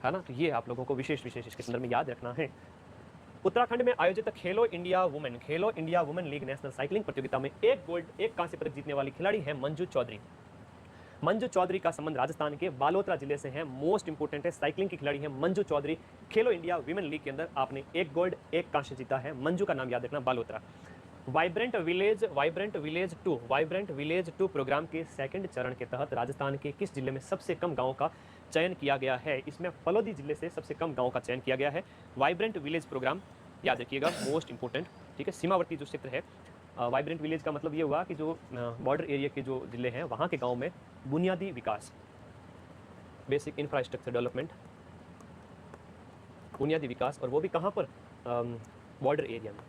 ना। तो ये आप लोगों को विशेष इसके संदर्भ में याद रखना है। उत्तराखंड में आयोजित खेलो India women league national cycling प्रतियोगिता में एक गोल्ड एक कांस्य पदक जीतने वाली खिलाड़ी है मंजू चौधरी। मंजू चौधरी का संबंध राजस्थान के बालोतरा जिले से है। मोस्ट इंपोर्टेंट है, साइकिलिंग की खिलाड़ी है मंजू चौधरी। खेलो इंडिया वुमेन लीग के अंदर आपने एक गोल्ड एक कांस्य जीता है। मंजू का नाम याद रखना, बालोतरा। वाइब्रेंट विलेज 2 प्रोग्राम के सेकंड चरण के तहत राजस्थान के किस जिले में सबसे कम गांवों का चयन किया गया है? इसमें फलोदी जिले से सबसे कम गांवों का चयन किया गया है। वाइब्रेंट विलेज प्रोग्राम याद रखिएगा, मोस्ट इंपोर्टेंट, ठीक है। सीमावर्ती जो क्षेत्र है, वाइब्रेंट विलेज का मतलब ये हुआ कि जो बॉर्डर एरिया के जो जिले हैं वहाँ के गाँव में बुनियादी विकास, बेसिक इंफ्रास्ट्रक्चर डेवलपमेंट, बुनियादी विकास, और वो भी कहाँ पर? बॉर्डर एरिया में।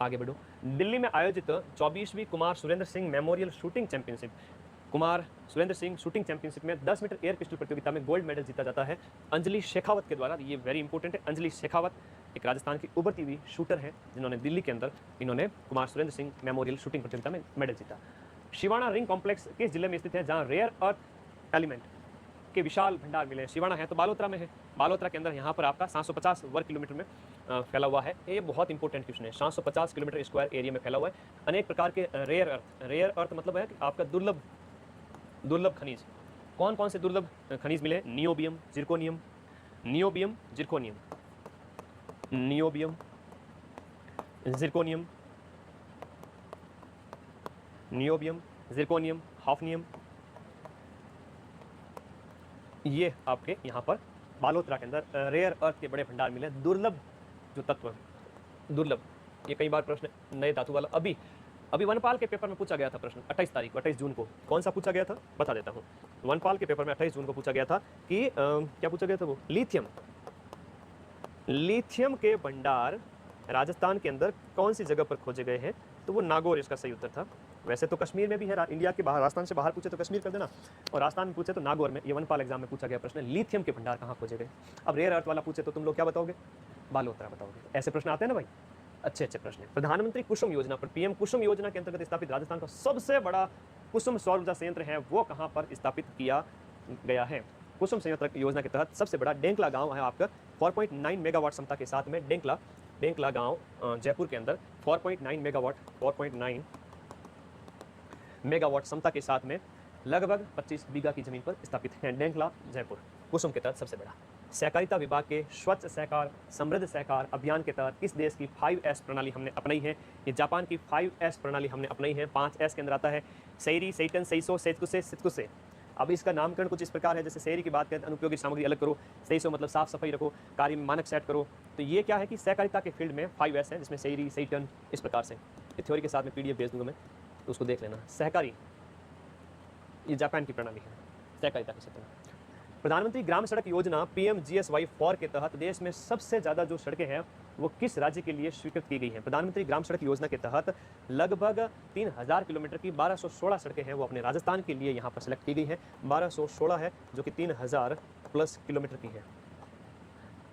आगे बढ़ो। दिल्ली में आयोजित 24वीं Kumar Surendra Singh memorial shooting championship में 10 मीटर एयर पिस्टल प्रतियोगिता में गोल्ड मेडल जीता जाता है अंजलि शेखावत के द्वारा। ये वेरी इंपॉर्टेंट है। अंजलि शेखावत एक राजस्थान की उभरती हुई शूटर है जिन्होंने दिल्ली के अंदर इन्होंने कुमार सुरेंद्र सिंह मेमोरियल शूटिंग प्रतियोगिता में मेडल जीता। शिवाना रिंग कॉम्प्लेक्स किस जिले में स्थित है जहाँ रेयर अर्थ एलिमेंट के विशाल भंडार मिले? शिवाना है तो बालोतरा में है। बालोतरा के अंदर यहाँ पर आपका 750 वर्ग किलोमीटर में फैला हुआ है। ये बहुत इंपॉर्टेंट क्वेश्चन है। 750 किलोमीटर स्क्वायर एरिया में फैला हुआ है। अनेक प्रकार के रेयर अर्थ मतलब है कि आपका दुर्लभ खनिज। कौन कौन से दुर्लभ खनिज मिले? Niobium, zirconium, hafnium. ये आपके यहाँ पर बालोतरा के अंदर रेयर अर्थ के बड़े भंडार मिले। दुर्लभ जो तत्व, दुर्लभ, ये कई बार प्रश्न नए धातु वाला अभी वनपाल के पेपर में पूछा गया था प्रश्न 28 जून को। कौन सा पूछा गया था बता देता हूँ। वनपाल के पेपर में 28 जून को पूछा गया था कि क्या पूछा गया था वो? लिथियम के भंडार राजस्थान के अंदर कौन सी जगह पर खोजे गए हैं? तो वो नागौर इसका सही उत्तर था। वैसे तो कश्मीर में भी है, इंडिया के बाहर, राजस्थान से बाहर पूछे तो कश्मीर कर देना, और राजस्थान में पूछे तो नागौर में। ये वनपाल एग्जाम में पूछा गया प्रश्न, लिथियम के भंडार कहाँ खोजे गए। अब रेयर अर्थ वाला पूछे तो तुम लोग क्या बताओगे? बालोतरा बताओगे। ऐसे प्रश्न आते हैं ना भाई, अच्छे प्रश्न। प्रधानमंत्री कुसुम योजना पर, पीएम कुसुम योजना के अंतर्गत स्थापित राजस्थान का सबसे बड़ा कुसुम सौर ऊर्जा संयंत्र है वो कहाँ पर स्थापित किया गया है? कुसुम संयंत्र योजना के तहत सबसे बड़ा डेंकला गांव है आपका 4.9 मेगावाट क्षमता के साथ में। डेंकला गांव जयपुर के अंदर 4.9 मेगावाट क्षमता के साथ में लगभग 25 बीघा की जमीन पर स्थापित है। डेंकला जयपुर कुसुम के तहत सबसे बड़ा। सहकारिता विभाग के स्वच्छ सहकार समृद्ध सहकार अभियान के तहत किस देश की 5S प्रणाली हमने अपनाई है? ये जापान की 5S प्रणाली हमने अपनाई है। 5S के अंदर आता है सैरी, सैटन, सैसो, सेतकुसे। अब इसका नामकरण कुछ इस प्रकार है, जैसे शहरी की बात करें अनुपयोगी सामग्री अलग करो, सही सो मतलब साफ सफाई रखो, कार्य में मानक सेट करो। तो ये क्या है कि सहकारिता के फील्ड में 5S है, जिसमें शहरी, सैटन, इस प्रकार से। ये थ्योरी के साथ में PDF भेज दूंगा मैं, तो उसको देख लेना। सहकारी, ये जापान की प्रणाली है सहकारिता के क्षेत्र में। प्रधानमंत्री ग्राम सड़क योजना PMGSY 4 के तहत देश में सबसे ज़्यादा जो सड़कें हैं वो किस राज्य के लिए स्वीकृत की गई हैं? प्रधानमंत्री ग्राम सड़क योजना के तहत लगभग 3000 किलोमीटर की 1216 सड़कें हैं वो अपने राजस्थान के लिए यहाँ पर सेलेक्ट की गई हैं। 1216 है जो कि 3000 प्लस किलोमीटर की है।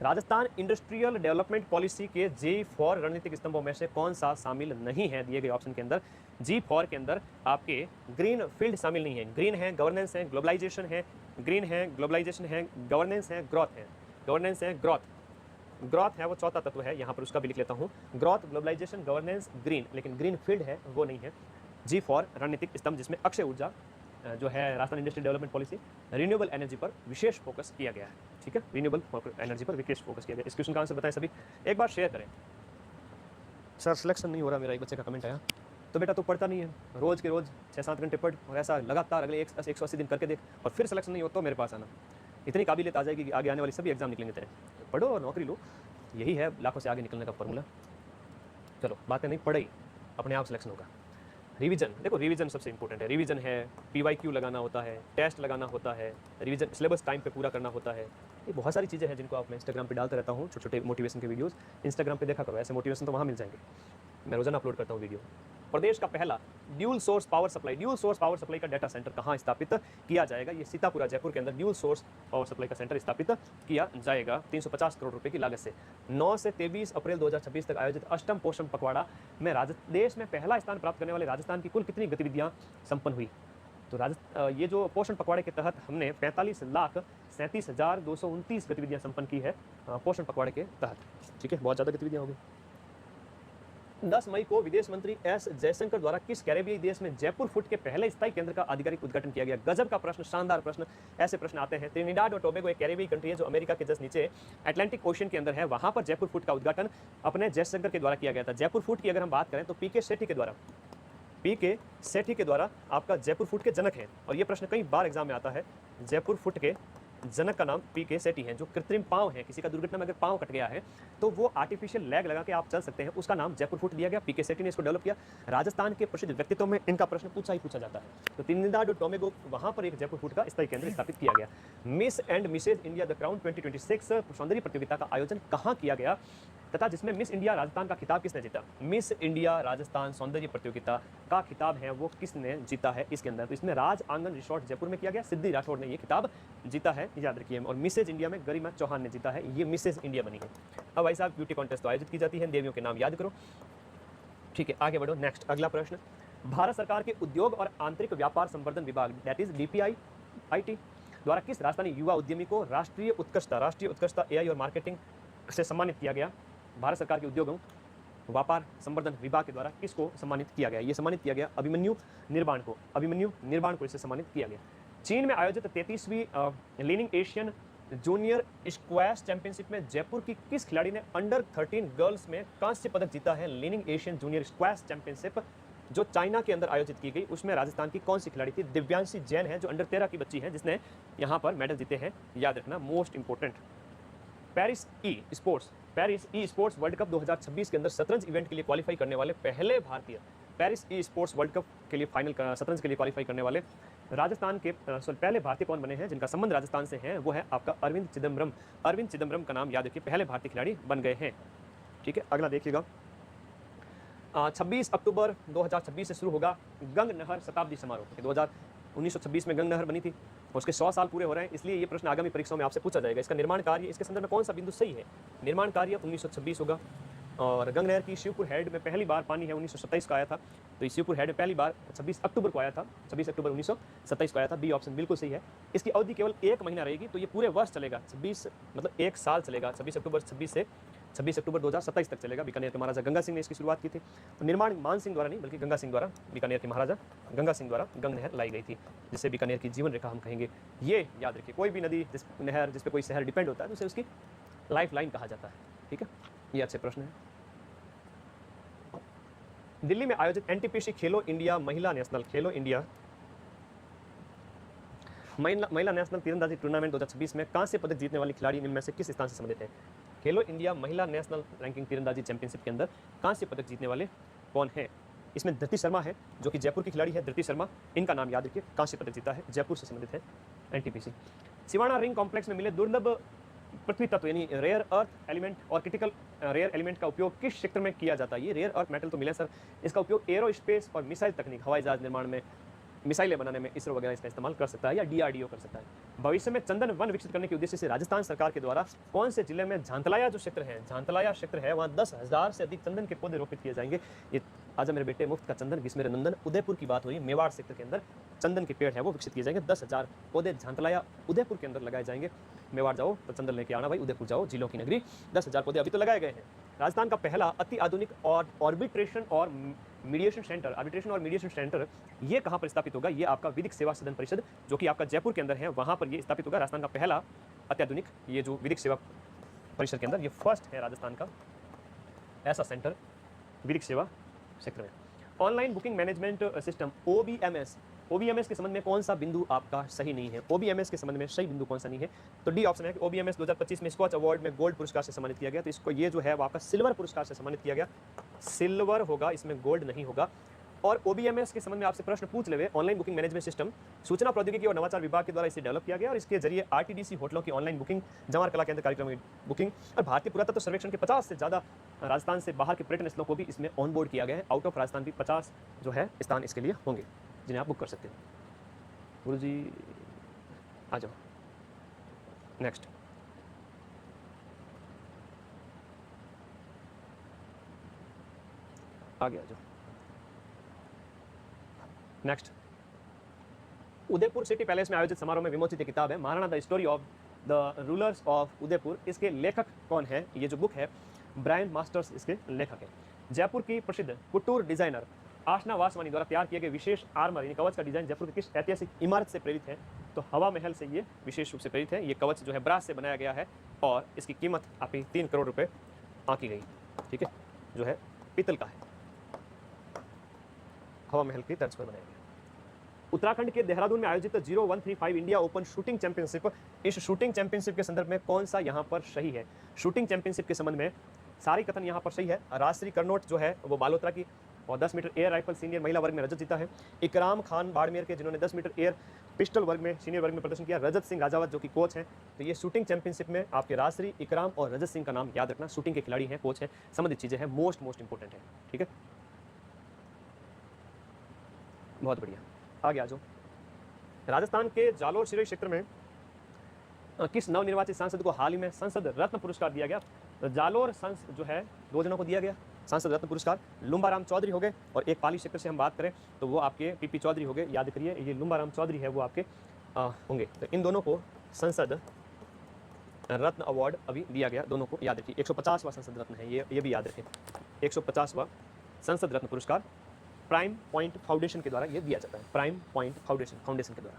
राजस्थान इंडस्ट्रियल डेवलपमेंट पॉलिसी के G4 रणनीतिक स्तंभों में से कौन सा शामिल नहीं है दिए गए ऑप्शन के अंदर? G4 के अंदर आपके ग्रीन फील्ड शामिल नहीं है। ग्रीन है, गवर्नेंस है, ग्लोबलाइजेशन है, ग्रीन है, ग्लोबलाइजेशन है, गवर्नेंस है, ग्रोथ है। गवर्नेंस है, ग्रोथ है वो चौथा तत्व है, यहाँ पर उसका भी लिख लेता हूँ। ग्रोथ, ग्लोबलाइजेशन, गवर्नेंस, ग्रीन, लेकिन ग्रीन फील्ड है वो नहीं है। जी फॉर रणनीतिक स्तंभ, जिसमें अक्षय ऊर्जा जो है Rajasthan industrial development policy, renewable energy पर विशेष फोकस किया गया है। ठीक है, रिन्यूएबल एनर्जी पर विशेष फोकस किया गया। इस क्वेश्चन का आंसर बताएं सभी, एक बार शेयर करें। सर सिलेक्शन नहीं हो रहा, मेरा एक बच्चे का कमेंट आया। तो बेटा तो पढ़ता नहीं है, रोज के रोज 6-7 घंटे पढ़ और ऐसा लगातार अगले 180 दिन करके देख, और फिर सिलेक्शन नहीं हो तो मेरे पास आना। इतनी काबिलियत आ जाएगी कि आगे आने वाली सभी एग्जाम निकलेंगे तेरे। पढ़ो और नौकरी लो, यही है लाखों से आगे निकलने का फॉर्मूला। चलो बातें नहीं, पढ़ाई अपने आप सिलेक्शन होगा। रिवीजन, देखो रिवीजन सबसे इंपॉर्टेंट है। रिवीजन है, PYQ लगाना होता है, टेस्ट लगाना होता है, रिवीजन सिलेबस टाइम पे पूरा करना होता है। ये बहुत सारी चीज़ें हैं जिनको आप मैं इंस्टाग्राम पे डालता रहता हूँ, छोटे छोटे मोटिवेशन के वीडियोस। इंस्टाग्राम पे देखा करो, ऐसे मोटिवेशन तो वहाँ मिल जाएंगे। मैं रोजाना अपलोड करता हूँ वीडियो। प्रदेश का पहला ड्यूल सोर्स पावर सप्लाई का डाटा सेंटर कहाँ स्थापित किया जाएगा? ये सीतापुरा जयपुर के अंदर ड्यूल सोर्स पावर सप्लाई का सेंटर स्थापित किया जाएगा 350 करोड़ रुपए की लागत से। 9 से 23 अप्रैल 2026 तक आयोजित अष्टम पोषण पखवाड़ा में देश में पहला स्थान प्राप्त करने वाले राजस्थान की कुल कितनी गतिविधियां संपन्न हुई? तो ये जो पोषण पखवाड़े के तहत हमने 45,37,229 गतिविधियां संपन्न की है पोषण पखवाड़े के तहत। ठीक है, बहुत ज़्यादा गतिविधियां होगी। 10 मई को विदेश मंत्री एस जयशंकर द्वारा किस कैरेबियाई देश में जयपुर फुट के पहले स्थायी केंद्र का आधिकारिक उद्घाटन किया गया? गजब का प्रश्न, शानदार प्रश्न। ऐसे प्रश्न आते हैं। त्रिनिडाद और टोबैगो एक कैरेबियाई कंट्री है जो अमेरिका के जस्ट नीचे अटलांटिक ओशन के अंदर है। वहां पर जयपुर फुट का उद्घाटन अपने जयशंकर के द्वारा किया गया था। जयपुर फुट की अगर हम बात करें तो PK सेठी के द्वारा आपका जयपुर फुट के जनक हैं। और ये प्रश्न कई बार एग्जाम में आता है। जयपुर फुट के जनक का नाम PK सेठी हैं। जो कृत्रिम पांव है, किसी का दुर्घटना में अगर पांव कट गया है तो वो आर्टिफिशियल लेग लगा के आप चल सकते हैं, उसका नाम जयपुर फुट दिया गया। PK सेठी ने इसको डेवलप किया। राजस्थान के प्रसिद्ध व्यक्तित्व में इनका प्रश्न पूछा जाता है। तो त्रिनिदाद और टोबैगो वहां पर एक जयपुर फुट का स्थायी केंद्र स्थापित किया गया। Miss and Mrs India the crown 2026 सौंदर्य प्रतियोगिता का आयोजन कहाँ किया गया तथा जिसमें मिस इंडिया राजस्थान का खिताब किसने जीता? मिस इंडिया राजस्थान सौंदर्य प्रतियोगिता का खिताब है वो किसने जीता है इसके अंदर? तो इसमें राज आंगन रिसोर्ट जयपुर में किया गया। सिद्धि राठौड़ ने ये खिताब जीता है, याद रखिए। और मिसेज इंडिया में गरिमा चौहान ने जीता है, ये मिसेज इंडिया बनी है। अब भाई साहब ब्यूटी कॉन्टेस्ट तो आयोजित की जाती है, देवियों के नाम याद करो। ठीक है, आगे बढ़ो। नेक्स्ट अगला प्रश्न, भारत सरकार के उद्योग और आंतरिक व्यापार संवर्धन विभाग दैट इज DPIIT द्वारा किस राजस्थानी युवा उद्यमी को राष्ट्रीय उत्कृष्टता AI और मार्केटिंग से सम्मानित किया गया? भारत सरकार के उद्योगों व्यापार संवर्धन विभाग के द्वारा किसको सम्मानित किया गया? ये सम्मानित किया गया अभिमन्यु निर्माण को इसे सम्मानित किया गया। चीन में आयोजित 33वीं लीनिंग एशियन जूनियर स्क्वैश चैंपियनशिप में जयपुर की किस खिलाड़ी ने अंडर 13 गर्ल्स में कांस्य पदक जीता है? Leaning Asian junior squash championship जो चाइना के अंदर आयोजित की गई, उसमें राजस्थान की कौन सी खिलाड़ी थी? दिव्यांशी जैन है, जो अंडर 13 की बच्ची है, जिसने यहाँ पर मेडल जीते हैं, याद रखना, most important. Paris e sports world cup 2026 के अंदर शतरंज इवेंट के लिए क्वालिफाई करने वाले पहले भारतीय, Paris e sports world cup के लिए फाइनल शतरंज के लिए क्वालिफाई करने वाले राजस्थान के पहले भारतीय कौन बने हैं? जिनका संबंध राजस्थान से है वो है आपका अरविंद चिदम्बरम का नाम याद रखिए, पहले भारतीय खिलाड़ी बन गए हैं। ठीक है, अगला देखिएगा। 26 अक्टूबर 2026 से शुरू होगा गंग नहर शताब्दी समारोह। 1926 में गंग नहर बनी थी, उसके 100 साल पूरे हो रहे हैं, इसलिए ये प्रश्न आगामी परीक्षाओं में आपसे पूछा जाएगा। इसका निर्माण कार्य, इसके संदर्भ में कौन सा बिंदु सही है? निर्माण कार्य 1926 होगा। और गंग नहर की शिवपुर हेड में पहली बार पानी है 1927 का आया था, तो इस शिवपुर हेड में पहली बार 26 अक्टूबर को आया था, 26 अक्टूबर 1927 को आया था। बी ऑप्शन बिल्कुल सही है। इसकी अवधि केवल 1 महीना रहेगी, तो ये पूरे वर्ष चलेगा, 26 मतलब 1 साल चलेगा। 26 अक्टूबर 26 से 26 अक्टूबर 2027 तक चलेगा। बीकानेर के महाराजा गंगा सिंह ने इसकी शुरुआत की थी। तो निर्माण मान सिंह द्वारा नहीं बल्कि गंगा सिंह द्वारा, बीकानेर के महाराजा गंगा सिंह द्वारा गंग नहर लाई गई थी, जिसे बीकानेर की जीवन रेखा हम कहेंगे। ये याद रखिए, कोई भी नदी नहर जिस पे कोई शहर डिपेंड होता है तो उसे उसकी लाइफ लाइन कहा जाता है। ठीक है, ये अच्छे प्रश्न है। दिल्ली में आयोजित NTPC खेलो इंडिया महिला नेशनल तीरंदाजी टूर्नामेंट 2026 में कांस्य पदक जीतने वाली खिलाड़ी इनमें से किस स्थान से संबंधित है? खेलो इंडिया महिला नेशनल रैंकिंग तीरंदाजी चैंपियनशिप के अंदर कांस्य पदक जीतने वाले कौन है? इसमें धृति शर्मा है, जो कि जयपुर की खिलाड़ी है। धृति शर्मा, इनका नाम याद रखिए, कांस्य पदक जीता है, जयपुर से संबंधित है NTPC। सिवाना रिंग कॉम्प्लेक्स में मिले दुर्लभ पृथ्वी तत्व यानी रेयर अर्थ एलिमेंट और क्रिटिकल रेयर एलिमेंट का उपयोग किस क्षेत्र में किया जाता है? ये रेयर अर्थ मेटल तो मिले सर, इसका उपयोग एरोस्पेस और मिसाइल तकनीक, हवाई जहाज निर्माण में, मिसाइलें बनाने में इसरो वगैरह इसका इस्तेमाल कर सकता है, या DRDO कर सकता है। भविष्य में चंदन वन विकसित करने के उद्देश्य से राजस्थान सरकार के द्वारा कौन से जिले में झांतलाया जो क्षेत्र है, झांतलाया क्षेत्र है, वहाँ 10,000 से अधिक चंदन के पौधे रोपित किए जाएंगे। ये आजा मेरे बेटे मुफ्त का चंदन विस्मेर नंदन उदयपुर की बात हो रही है, मेवाड़ क्षेत्र के अंदर चंदन के पेड़ है वो विकसित किए जाएंगे। 10,000 पौधे झांतलाया उदयपुर के अंदर लगाए जाएंगे। मेवाड़ जाओ तो चंदन लेके आना भाई, उदयपुर जाओ, जिलों की नगरी। 10,000 पौधे अभी तो लगाए गए हैं। राजस्थान का पहला अति आधुनिक और ऑर्बिट्रेशन और मीडिएशन सेंटर, आर्बिट्रेशन और मीडिएशन सेंटर ये कहाँ पर स्थापित होगा? ये आपका विधिक सेवा सदन परिषद जो कि आपका जयपुर के अंदर है, वहाँ पर ये स्थापित होगा। राजस्थान का पहला अत्याधुनिक ये जो विधिक सेवा परिषद के अंदर ये फर्स्ट है राजस्थान का ऐसा सेंटर विधिक सेवा क्षेत्र में। Online booking management system OBMS, OBMS के संबंध में कौन सा बिंदु आपका सही नहीं है? OBMS के संबंध में सही बिंदु कौन सा नहीं है? तो डी ऑप्शन है कि OBMS 2025 में स्कॉच अवार्ड में गोल्ड पुरस्कार से सम्मानित किया गया, तो इसको ये जो है वो आपका सिल्वर पुरस्कार से सम्मानित किया गया। सिल्वर होगा, इसमें गोल्ड नहीं होगा। और OBMS के संबंध में आपसे प्रश्न पूछ लेवे, ऑनलाइन बुकिंग मैनेजमेंट सिस्टम सूचना प्रौद्योगिकी और नवाचार विभाग के द्वारा इसे डेवलप किया गया और इसके जरिए RTDC होटलों की ऑनलाइन बुकिंग, जवाहर कला केंद्र कार्यक्रम की बुकिंग और भारतीय पुरातत्व सर्वेक्षण के 50 से ज़्यादा राजस्थान से बाहर के पर्यटन स्थलों को भी इसमें ऑन बोर्ड किया गया है। आउट ऑफ राजस्थान भी 50 जो है स्थान इसके लिए होंगे जिन्हें आप बुक कर सकते हैं। गुरु जी आ जाओ, नेक्स्ट आगे आ जाओ। नेक्स्ट, उदयपुर सिटी पैलेस में आयोजित समारोह में विमोचित किताब है Maharana the story of the rulers of Udaipur. इसके लेखक कौन है? ये जो बुक है ब्रायन मास्टर्स इसके लेखक है। जयपुर की प्रसिद्ध कुटूर डिजाइनर आशना वासवानी द्वारा तैयार किए गए विशेष आर्मर यानी कवच का डिजाइन जयपुर की किस ऐतिहासिक इमारत से प्रेरित है? तो हवा महल से ये विशेष रूप से प्रेरित है। ये कवच जो है ब्रास से बनाया गया है और इसकी कीमत आपकी 3 करोड़ रुपए आंकी गई, ठीक है, जो है पीतल का है, हवा महल की तर्ज पर बनाया गया। उत्तराखंड के देहरादून में आयोजित 0135 इंडिया ओपन शूटिंग चैंपियनशिप, इस शूटिंग चैंपियनशिप के संदर्भ में कौन सा यहाँ पर सही है? शूटिंग चैंपियनशिप के संबंध में सारी कथन यहाँ पर सही है। राजश्री करनोट जो है वो बालोतरा की और 10 मीटर एयर राइफल सीनियर महिला वर्ग में रजत जीता है। इकराम खान बाड़मेर के जिन्होंने 10 मीटर एयर पिस्टल वर्ग में सीनियर वर्ग में प्रदर्शन किया। रजत सिंह राजावत जो कि कोच हैं। तो ये शूटिंग चैंपियनशिप में आपके राजश्री, इकराम और रजत सिंह का नाम याद रखना। शूटिंग के खिलाड़ी हैं, कोच हैं, संबंधित चीजें हैं, मोस्ट इंपॉर्टेंट है, ठीक है। बहुत बढ़िया, आगे आ जाओ। राजस्थान के जालोर सिरोही क्षेत्र में किस नवनिर्वाचित सांसद को हाल ही में संसद रत्न पुरस्कार दिया गया? तो जालोर सांसद जो है 2 जनों को दिया गया सांसद रत्न पुरस्कार। लुम्बाराम चौधरी हो गए और एक पाली क्षेत्र से हम बात करें तो वो आपके PP चौधरी हो गए, याद करिए। ये लुम्बाराम चौधरी है वो आपके होंगे। तो इन दोनों को संसद रत्न अवार्ड अभी दिया गया, दोनों को याद रखिए। 150वां संसद रत्न है ये भी याद रखें। 150वां संसद रत्न पुरस्कार प्राइम पॉइंट फाउंडेशन के द्वारा ये दिया जाता है। प्राइम पॉइंट फाउंडेशन के द्वारा।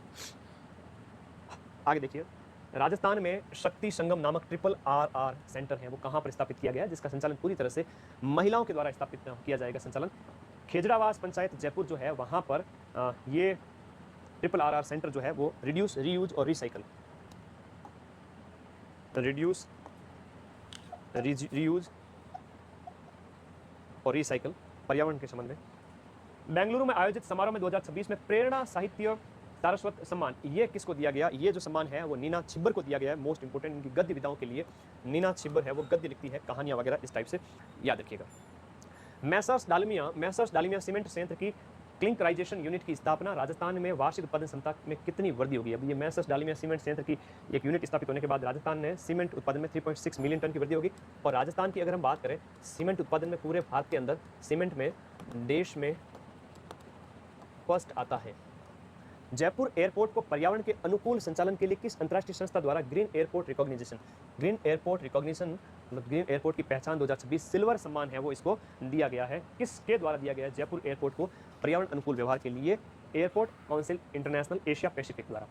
आगे देखिए, राजस्थान में शक्ति संगम नामक RRR सेंटर है वो कहाँ पर स्थापित किया गया है? जिसका संचालन पूरी तरह से महिलाओं के द्वारा स्थापित किया जाएगा संचालन। खेजड़ावास पंचायत जयपुर जो है वहाँ पर ये RRR सेंटर जो है वो रिड्यूस, रीयूज और रिसाइकल, रिड्यूस, रीयूज और रिसाइकल पर्यावरण के संबंध में। बेंगलुरु में आयोजित समारोह में 2026 में प्रेरणा साहित्य सारस्वत सम्मान ये किसको दिया गया? ये जो सम्मान है वो नीना छिब्बर को दिया गया है। मोस्ट इंपोर्टेंट इनकी गद्य विधाओं के लिए नीना छिब्बर है वो गद्य लिखती है, कहानियां वगैरह इस टाइप से, याद रखिएगा। मैसर्स डालमिया सीमेंट संयंत्र की क्लिंकराइजेशन यूनिट की स्थापना राजस्थान में वार्षिक उत्पादन क्षमता में कितनी वृद्धि होगी? अब ये मैसर्स डालमिया सीमेंट संयंत्र की एक यूनिट स्थापित होने के बाद राजस्थान में सीमेंट उत्पादन में 3.6 मिलियन टन की वृद्धि होगी। और राजस्थान की अगर हम बात करें सीमेंट उत्पादन में पूरे भारत के अंदर सीमेंट में देश में फर्स्ट आता है। जयपुर एयरपोर्ट को पर्यावरण के अनुकूल संचालन के लिए किस अंतर्राष्ट्रीय संस्था द्वारा ग्रीन एयरपोर्ट रिकॉग्निशन मतलब ग्रीन एयरपोर्ट की पहचान 2026 सिल्वर सम्मान है वो इसको दिया गया है? किसके द्वारा दिया गया है जयपुर एयरपोर्ट को पर्यावरण अनुकूल व्यवहार के लिए? Airport council international Asia Pacific द्वारा।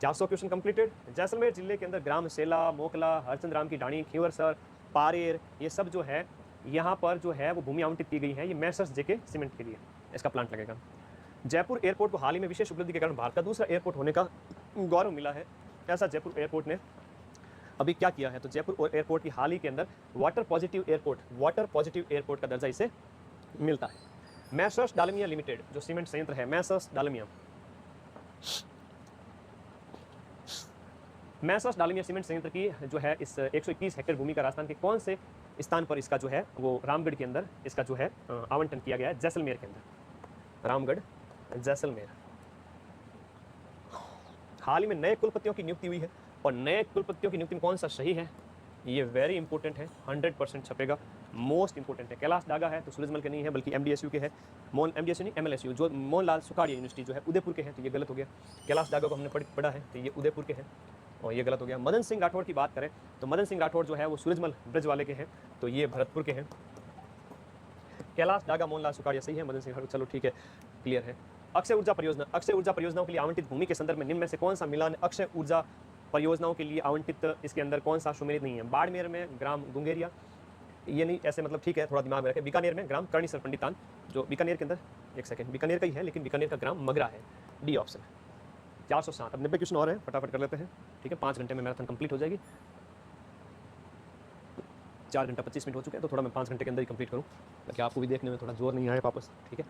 400 क्वेश्चन कंप्लीटेड। जैसलमेर जिले के अंदर ग्राम सेला, मोकला, हरचंद राम की ढाणी, खींवरसर, पारेर ये सब जो है यहाँ पर जो है वो भूमि आवंटित की गई है। ये मैसर्स जेके सीमेंट के लिए इसका प्लांट लगेगा। जयपुर एयरपोर्ट को हाल ही में विशेष उपलब्धि के कारण भारत का दूसरा एयरपोर्ट होने का गौरव मिला है। ऐसा जयपुर एयरपोर्ट ने अभी क्या किया है? तो जयपुर एयरपोर्ट की हाल ही के अंदर वाटर पॉजिटिव एयरपोर्ट का दर्जा इसे मिलता है। मैसर्स डालमिया लिमिटेड जो सीमेंट संयंत्र है, मैसर्स डालमिया सीमेंट संयंत्र की जो है इस 121 हेक्टेयर भूमि का राजस्थान के कौन से स्थान पर इसका जो है वो रामगढ़ के अंदर इसका जो है आवंटन किया गया है? जैसलमेर के अंदर, रामगढ़ जैसलमेर। हाल ही में नए कुलपतियों की नियुक्ति हुई है और नए कुलपतियों की नियुक्ति में कौन सा सही है? ये वेरी इंपॉर्टेंट है, 100% छपेगा, मोस्ट इंपॉर्टेंट है। कैलाश डागा है तो सूरजमल के नहीं है बल्कि MDSU के है। MDSU नहीं MLSU जो मोहनलाल सुखाड़िया यूनिवर्सिटी जो है उदयपुर के हैं, तो ये गलत हो गया। कैलाश डागा को हमने पढ़ा है तो ये उदयपुर के हैं और ये गलत हो गया। मदन सिंह राठौड़ की बात करें तो मदन सिंह राठौड़ जो है वो सूरजमल ब्रज वाले के हैं, तो ये भरतपुर के हैं। कैलाश डागा मोहनलाल सुखाड़िया सही है, मदन सिंह चलो ठीक है, क्लियर है। अक्षय ऊर्जा परियोजना, अक्षय ऊर्जा परियोजनाओं के लिए आवंटित भूमि के संदर्भ में निम्न में से कौन सा मिलान अक्षय ऊर्जा परियोजनाओं के लिए आवंटित इसके अंदर कौन सा सुमेलित नहीं है? बाड़मेर में ग्राम गुंगेरिया, ये नहीं ऐसे मतलब ठीक है, थोड़ा दिमाग में रखें। बीकानेर में ग्राम कर्णीसर पंडितान, जो बीकानेर के अंदर, एक सेकंड, बीकानेर का ही है लेकिन बीकानेर का ग्राम मगरा है, डी ऑप्शन। 407। अब 90 क्वेश्चन और हैं, फटाफट कर लेते हैं, ठीक है। 5 घंटे में मैराथन कंप्लीट हो जाएगी। 4 घंटा 25 मिनट हो चुके हैं, तो थोड़ा मैं 5 घंटे के अंदर ही कंप्लीट करूँ ताकि आपको भी देखने में थोड़ा जोर नहीं आए वापस, ठीक है।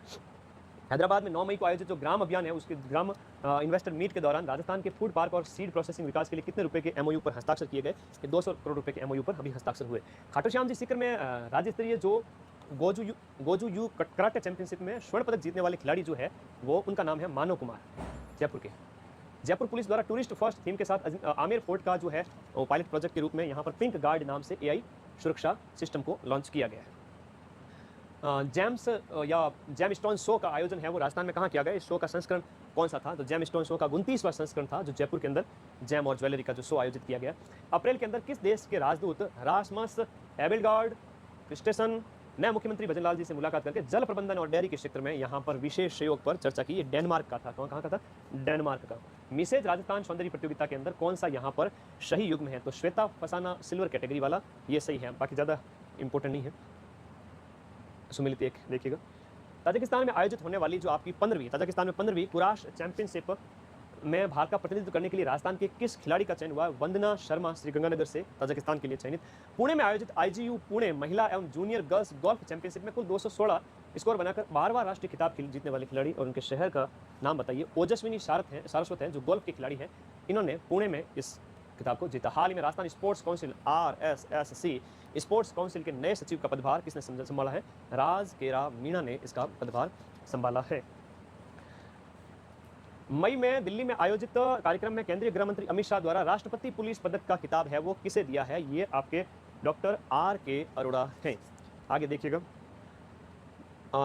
हैदराबाद में 9 मई को आयोजित जो ग्राम अभियान है, उसके ग्राम इन्वेस्टर मीट के दौरान राजस्थान के फूड पार्क और सीड प्रोसेसिंग विकास के लिए कितने रुपए के एमओयू पर हस्ताक्षर किए गए? ये 200 करोड़ रुपए के एमओयू पर अभी हस्ताक्षर हुए। खाटू श्याम जी सीकर में राज्य स्तरीय जो गोजू यू कराटे चैंपियनशिप में स्वर्ण पदक जीतने वाले खिलाड़ी जो है वो, उनका नाम है मानव कुमार, जयपुर के। जयपुर पुलिस द्वारा टूरिस्ट फर्स्ट थीम के साथ आमेर फोर्ट का जो है वो पायलट प्रोजेक्ट के रूप में यहाँ पर पिंक गार्ड नाम से एआई सुरक्षा सिस्टम को लॉन्च किया गया है। जेम्स या जेम स्टोन शो का आयोजन है वो राजस्थान में कहाँ किया गया? इस शो का संस्करण कौन सा था? तो जेम स्टोन शो का 29वां संस्करण था जो जयपुर के अंदर जेम और ज्वेलरी का जो शो आयोजित किया गया। अप्रैल के अंदर किस देश के राजदूत रासमस एबेलगार्ड क्रिस्टेसन ने मुख्यमंत्री भजनलाल जी से मुलाकात करके जल प्रबंधन और डेयरी के क्षेत्र में यहाँ पर विशेष सहयोग पर चर्चा की? ये डेनमार्क का था। कहाँ का था? डेनमार्क का। मिसेज राजस्थान सौंदर्य प्रतियोगिता के अंदर कौन सा यहाँ पर सही युग्म है? तो श्वेता फसाना सिल्वर कैटेगरी वाला, ये सही है, बाकी ज़्यादा इंपॉर्टेंट नहीं है। सुमिलित एक देखिएगा। ताजिकिस्तान में आयोजित होने वाली जो आपकी 15वीं कुराश चैंपियनशिप में भारत का प्रतिनिधित्व करने के लिए राजस्थान के किस खिलाड़ी का चयन हुआ? वंदना शर्मा श्रीगंगानगर से ताजिकिस्तान के लिए चयनित। पुणे में आयोजित आईजीयू पुणे महिला एवं जूनियर गर्ल्स गोल्फ चैंपियनशिप में कुल 216 स्कोर बनाकर 12वां राष्ट्रीय खिताब जीतने वाले खिलाड़ी और उनके शहर का नाम बताइए। ओजस्विनी सारस्वत हैं जो गोल्फ के खिलाड़ी हैं, इन्होंने पुणे में इस खिताब को जीता। हाल ही में Rajasthan sports council RSSC sports council के नए सचिव का पदभार किसने संभाला है? राज केरा मीणा ने इसका पदभार संभाला है। मई में दिल्ली में आयोजित कार्यक्रम में केंद्रीय गृह मंत्री अमित शाह द्वारा राष्ट्रपति पुलिस पदक का खिताब है वो किसे दिया है? ये आपके डॉक्टर RK अरोड़ा हैं। आगे देखिएगा।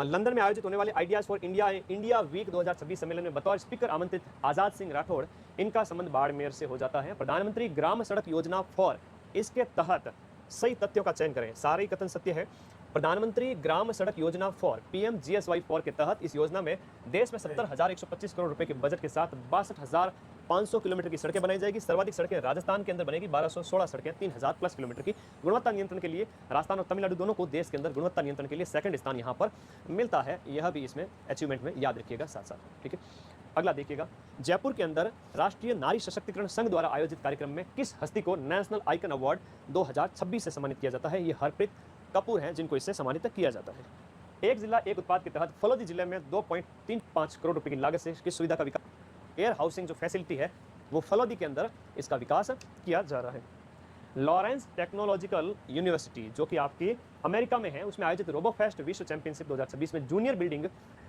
लंदन में आयोजित होने वाले आइडियाज फॉर इंडिया वीक 2026 सम्मेलन में बतौर स्पीकर आमंत्रित आजाद सिंह राठौड़, इनका संबंध बाड़मेर से हो जाता है। प्रधानमंत्री ग्राम सड़क योजना फॉर, इसके तहत सही तथ्यों का चयन करें। सारे ही कथन सत्य है। प्रधानमंत्री ग्राम सड़क योजना फॉर PMGSY 4 के तहत इस योजना में देश में 70,125 करोड़ रुपए के बजट के साथ 62,500 किलोमीटर की सड़कें बनाई जाएगी। सर्वाधिक सड़कें राजस्थान के अंदर बनेगी, 1216 सड़कें 3,000 प्लस किलोमीटर की। गुणवत्ता नियंत्रण के लिए राजस्थान और तमिलनाडु दोनों को देश के अंदर गुणवत्ता नियंत्रण के लिए सेकंड स्थान यहाँ पर मिलता है। यह भी इसमें अचीवमेंट में याद रखिएगा साथ साथ, ठीक है। अगला देखिएगा। जयपुर के अंदर राष्ट्रीय नारी सशक्तिकरण संघ द्वारा आयोजित कार्यक्रम में किस हस्ती को नेशनल आइकन अवार्ड 2026 से सम्मानित किया जाता है? ये हरप्रीत कपूर हैं जिनको इससे सम्मानित किया जाता है। एक जिला एक उत्पाद के तहत फलोदी जिले में 2.35 करोड़ रुपए की लागत से किस सुविधा का विकास, एयर हाउसिंग जो फैसिलिटी है वो फलोदी के अंदर इसका विकास किया जा रहा है। लॉरेंस टेक्नोलॉजिकल यूनिवर्सिटी जो कि आपकी अमेरिका में है, उसमें आयोजित रोबोफेस्ट विश्व चैंपियनशिप 2026 में जूनियर बिल्डिंग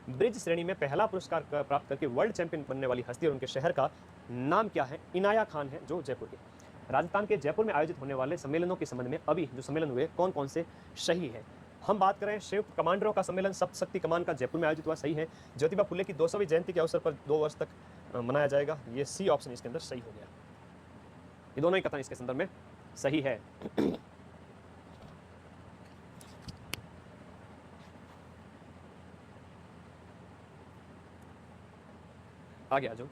ब्रिज श्रेणी में पहला पुरस्कार प्राप्त करके वर्ल्ड चैंपियन बनने वाली हस्ती और उनके शहर का नाम क्या है? इनाया खान है जो जयपुर के। राजस्थान के जयपुर में आयोजित होने वाले सम्मेलनों के संबंध में अभी जो सम्मेलन हुए कौन कौन से सही है? हम बात करें संयुक्त कमांडरों का सम्मेलन सप्तशक्ति कमान का जयपुर में आयोजित हुआ, सही है। ज्योतिबा फुले की 200वीं जयंती के अवसर पर 2 वर्ष तक मनाया जाएगा, ये C ऑप्शन इसके अंदर सही हो गया। ये दोनों ही कथन इसके संदर्भ में सही है। आगे आ जाओ।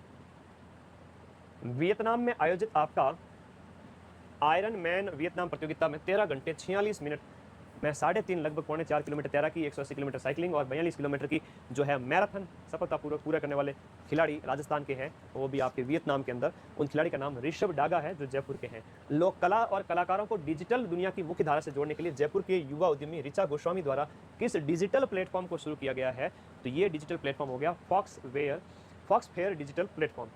वियतनाम में आयोजित आपका आयरन मैन वियतनाम प्रतियोगिता में 13 घंटे 46 मिनट में 3.5 लगभग 4.25 किलोमीटर तैराकी, 180 किलोमीटर साइकिलिंग और 42 किलोमीटर की जो है मैराथन सफलतापूर्वक पूरा करने वाले खिलाड़ी राजस्थान के हैं, वो भी आपके वियतनाम के अंदर। उन खिलाड़ी का नाम ऋषभ डागा है जो जयपुर के हैं। लोक कला और कलाकारों को डिजिटल दुनिया की मुख्य धारा से जोड़ने के लिए जयपुर के युवा उद्यमी ऋचा गोस्वामी द्वारा किस डिजिटल प्लेटफॉर्म को शुरू किया गया है? तो ये डिजिटल प्लेटफॉर्म हो गया फॉक्स फेयर डिजिटल प्लेटफॉर्म।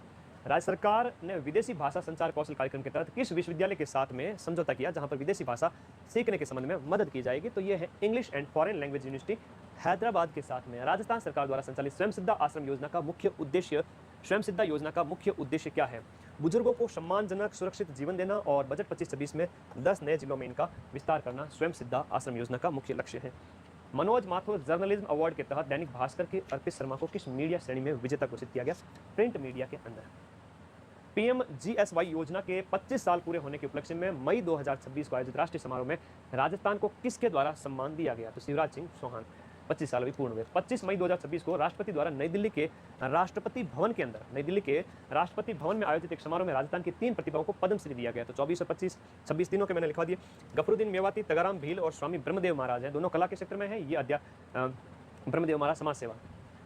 राज्य सरकार ने विदेशी भाषा संचार कौशल कार्यक्रम के तहत किस विश्वविद्यालय के साथ में समझौता किया जहां पर विदेशी भाषा सीखने के संबंध में मदद की जाएगी? तो ये है English and foreign language university Hyderabad के साथ में। राजस्थान सरकार द्वारा संचालित स्वयं सिद्धा आश्रम योजना का मुख्य उद्देश्य क्या है? बुजुर्गों को सम्मानजनक सुरक्षित जीवन देना और बजट 25-26 में 10 नए जिलों में इनका विस्तार करना स्वयं सिद्धा आश्रम योजना का मुख्य लक्ष्य है। मनोज माथुर जर्नलिज्म अवार्ड के तहत दैनिक भास्कर के अर्पित शर्मा को किस मीडिया श्रेणी में विजेता घोषित किया गया? प्रिंट मीडिया के अंदर। PMGSY योजना के 25 साल पूरे होने के उपलक्ष्य में मई 2026 को आयोजित राष्ट्रीय समारोह में राजस्थान को किसके द्वारा सम्मान दिया गया? तो शिवराज सिंह चौहान। 25 साल अभी पूर्ण हुए। 25 मई 2026 को राष्ट्रपति द्वारा नई दिल्ली के राष्ट्रपति भवन के अंदर, नई दिल्ली के राष्ट्रपति भवन में आयोजित एक समारोह में राजस्थान की 3 प्रतिभाओं को पद्मश्री दिया गया। तो 24 और 25, 26 तीनों के मैंने लिखवा दिए। गफरुद्दीन मेवाती, तगाराम भील और स्वामी ब्रह्मदेव महाराज हैं, दोनों कला के क्षेत्र में है। ये ब्रह्मदेव महाराज समाज सेवा,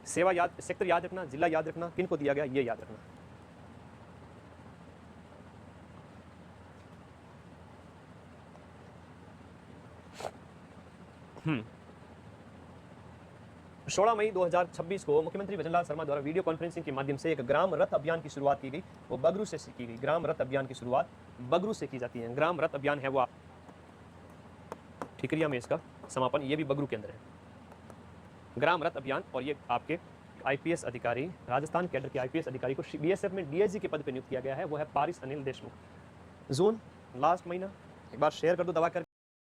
सेवा याद, सेक्टर याद रखना, जिला याद रखना, किन को दिया गया ये याद रखना। 16 मई 2026 को मुख्यमंत्री भजनलाल शर्मा द्वारा वीडियो कॉन्फ्रेंसिंग के माध्यम से एक ग्राम रथ अभियान की शुरुआत की गई। वो बगरू से की गई। ग्राम रथ अभियान की शुरुआत बगरू से की जाती है। ग्राम रथ अभियान है वो ठिकरिया में इसका समापन, ये भी बगरू के अंदर है। ग्राम रथ अभियान। और ये आपके आईपीएस अधिकारी, राजस्थान कैडर के आईपीएस अधिकारी को बीएसएफ में डीआईजी के पद पर नियुक्त किया गया है, वो है पारिस अनिल देशमुख। जून लास्ट महीना, एक बार शेयर कर दो दबा कर।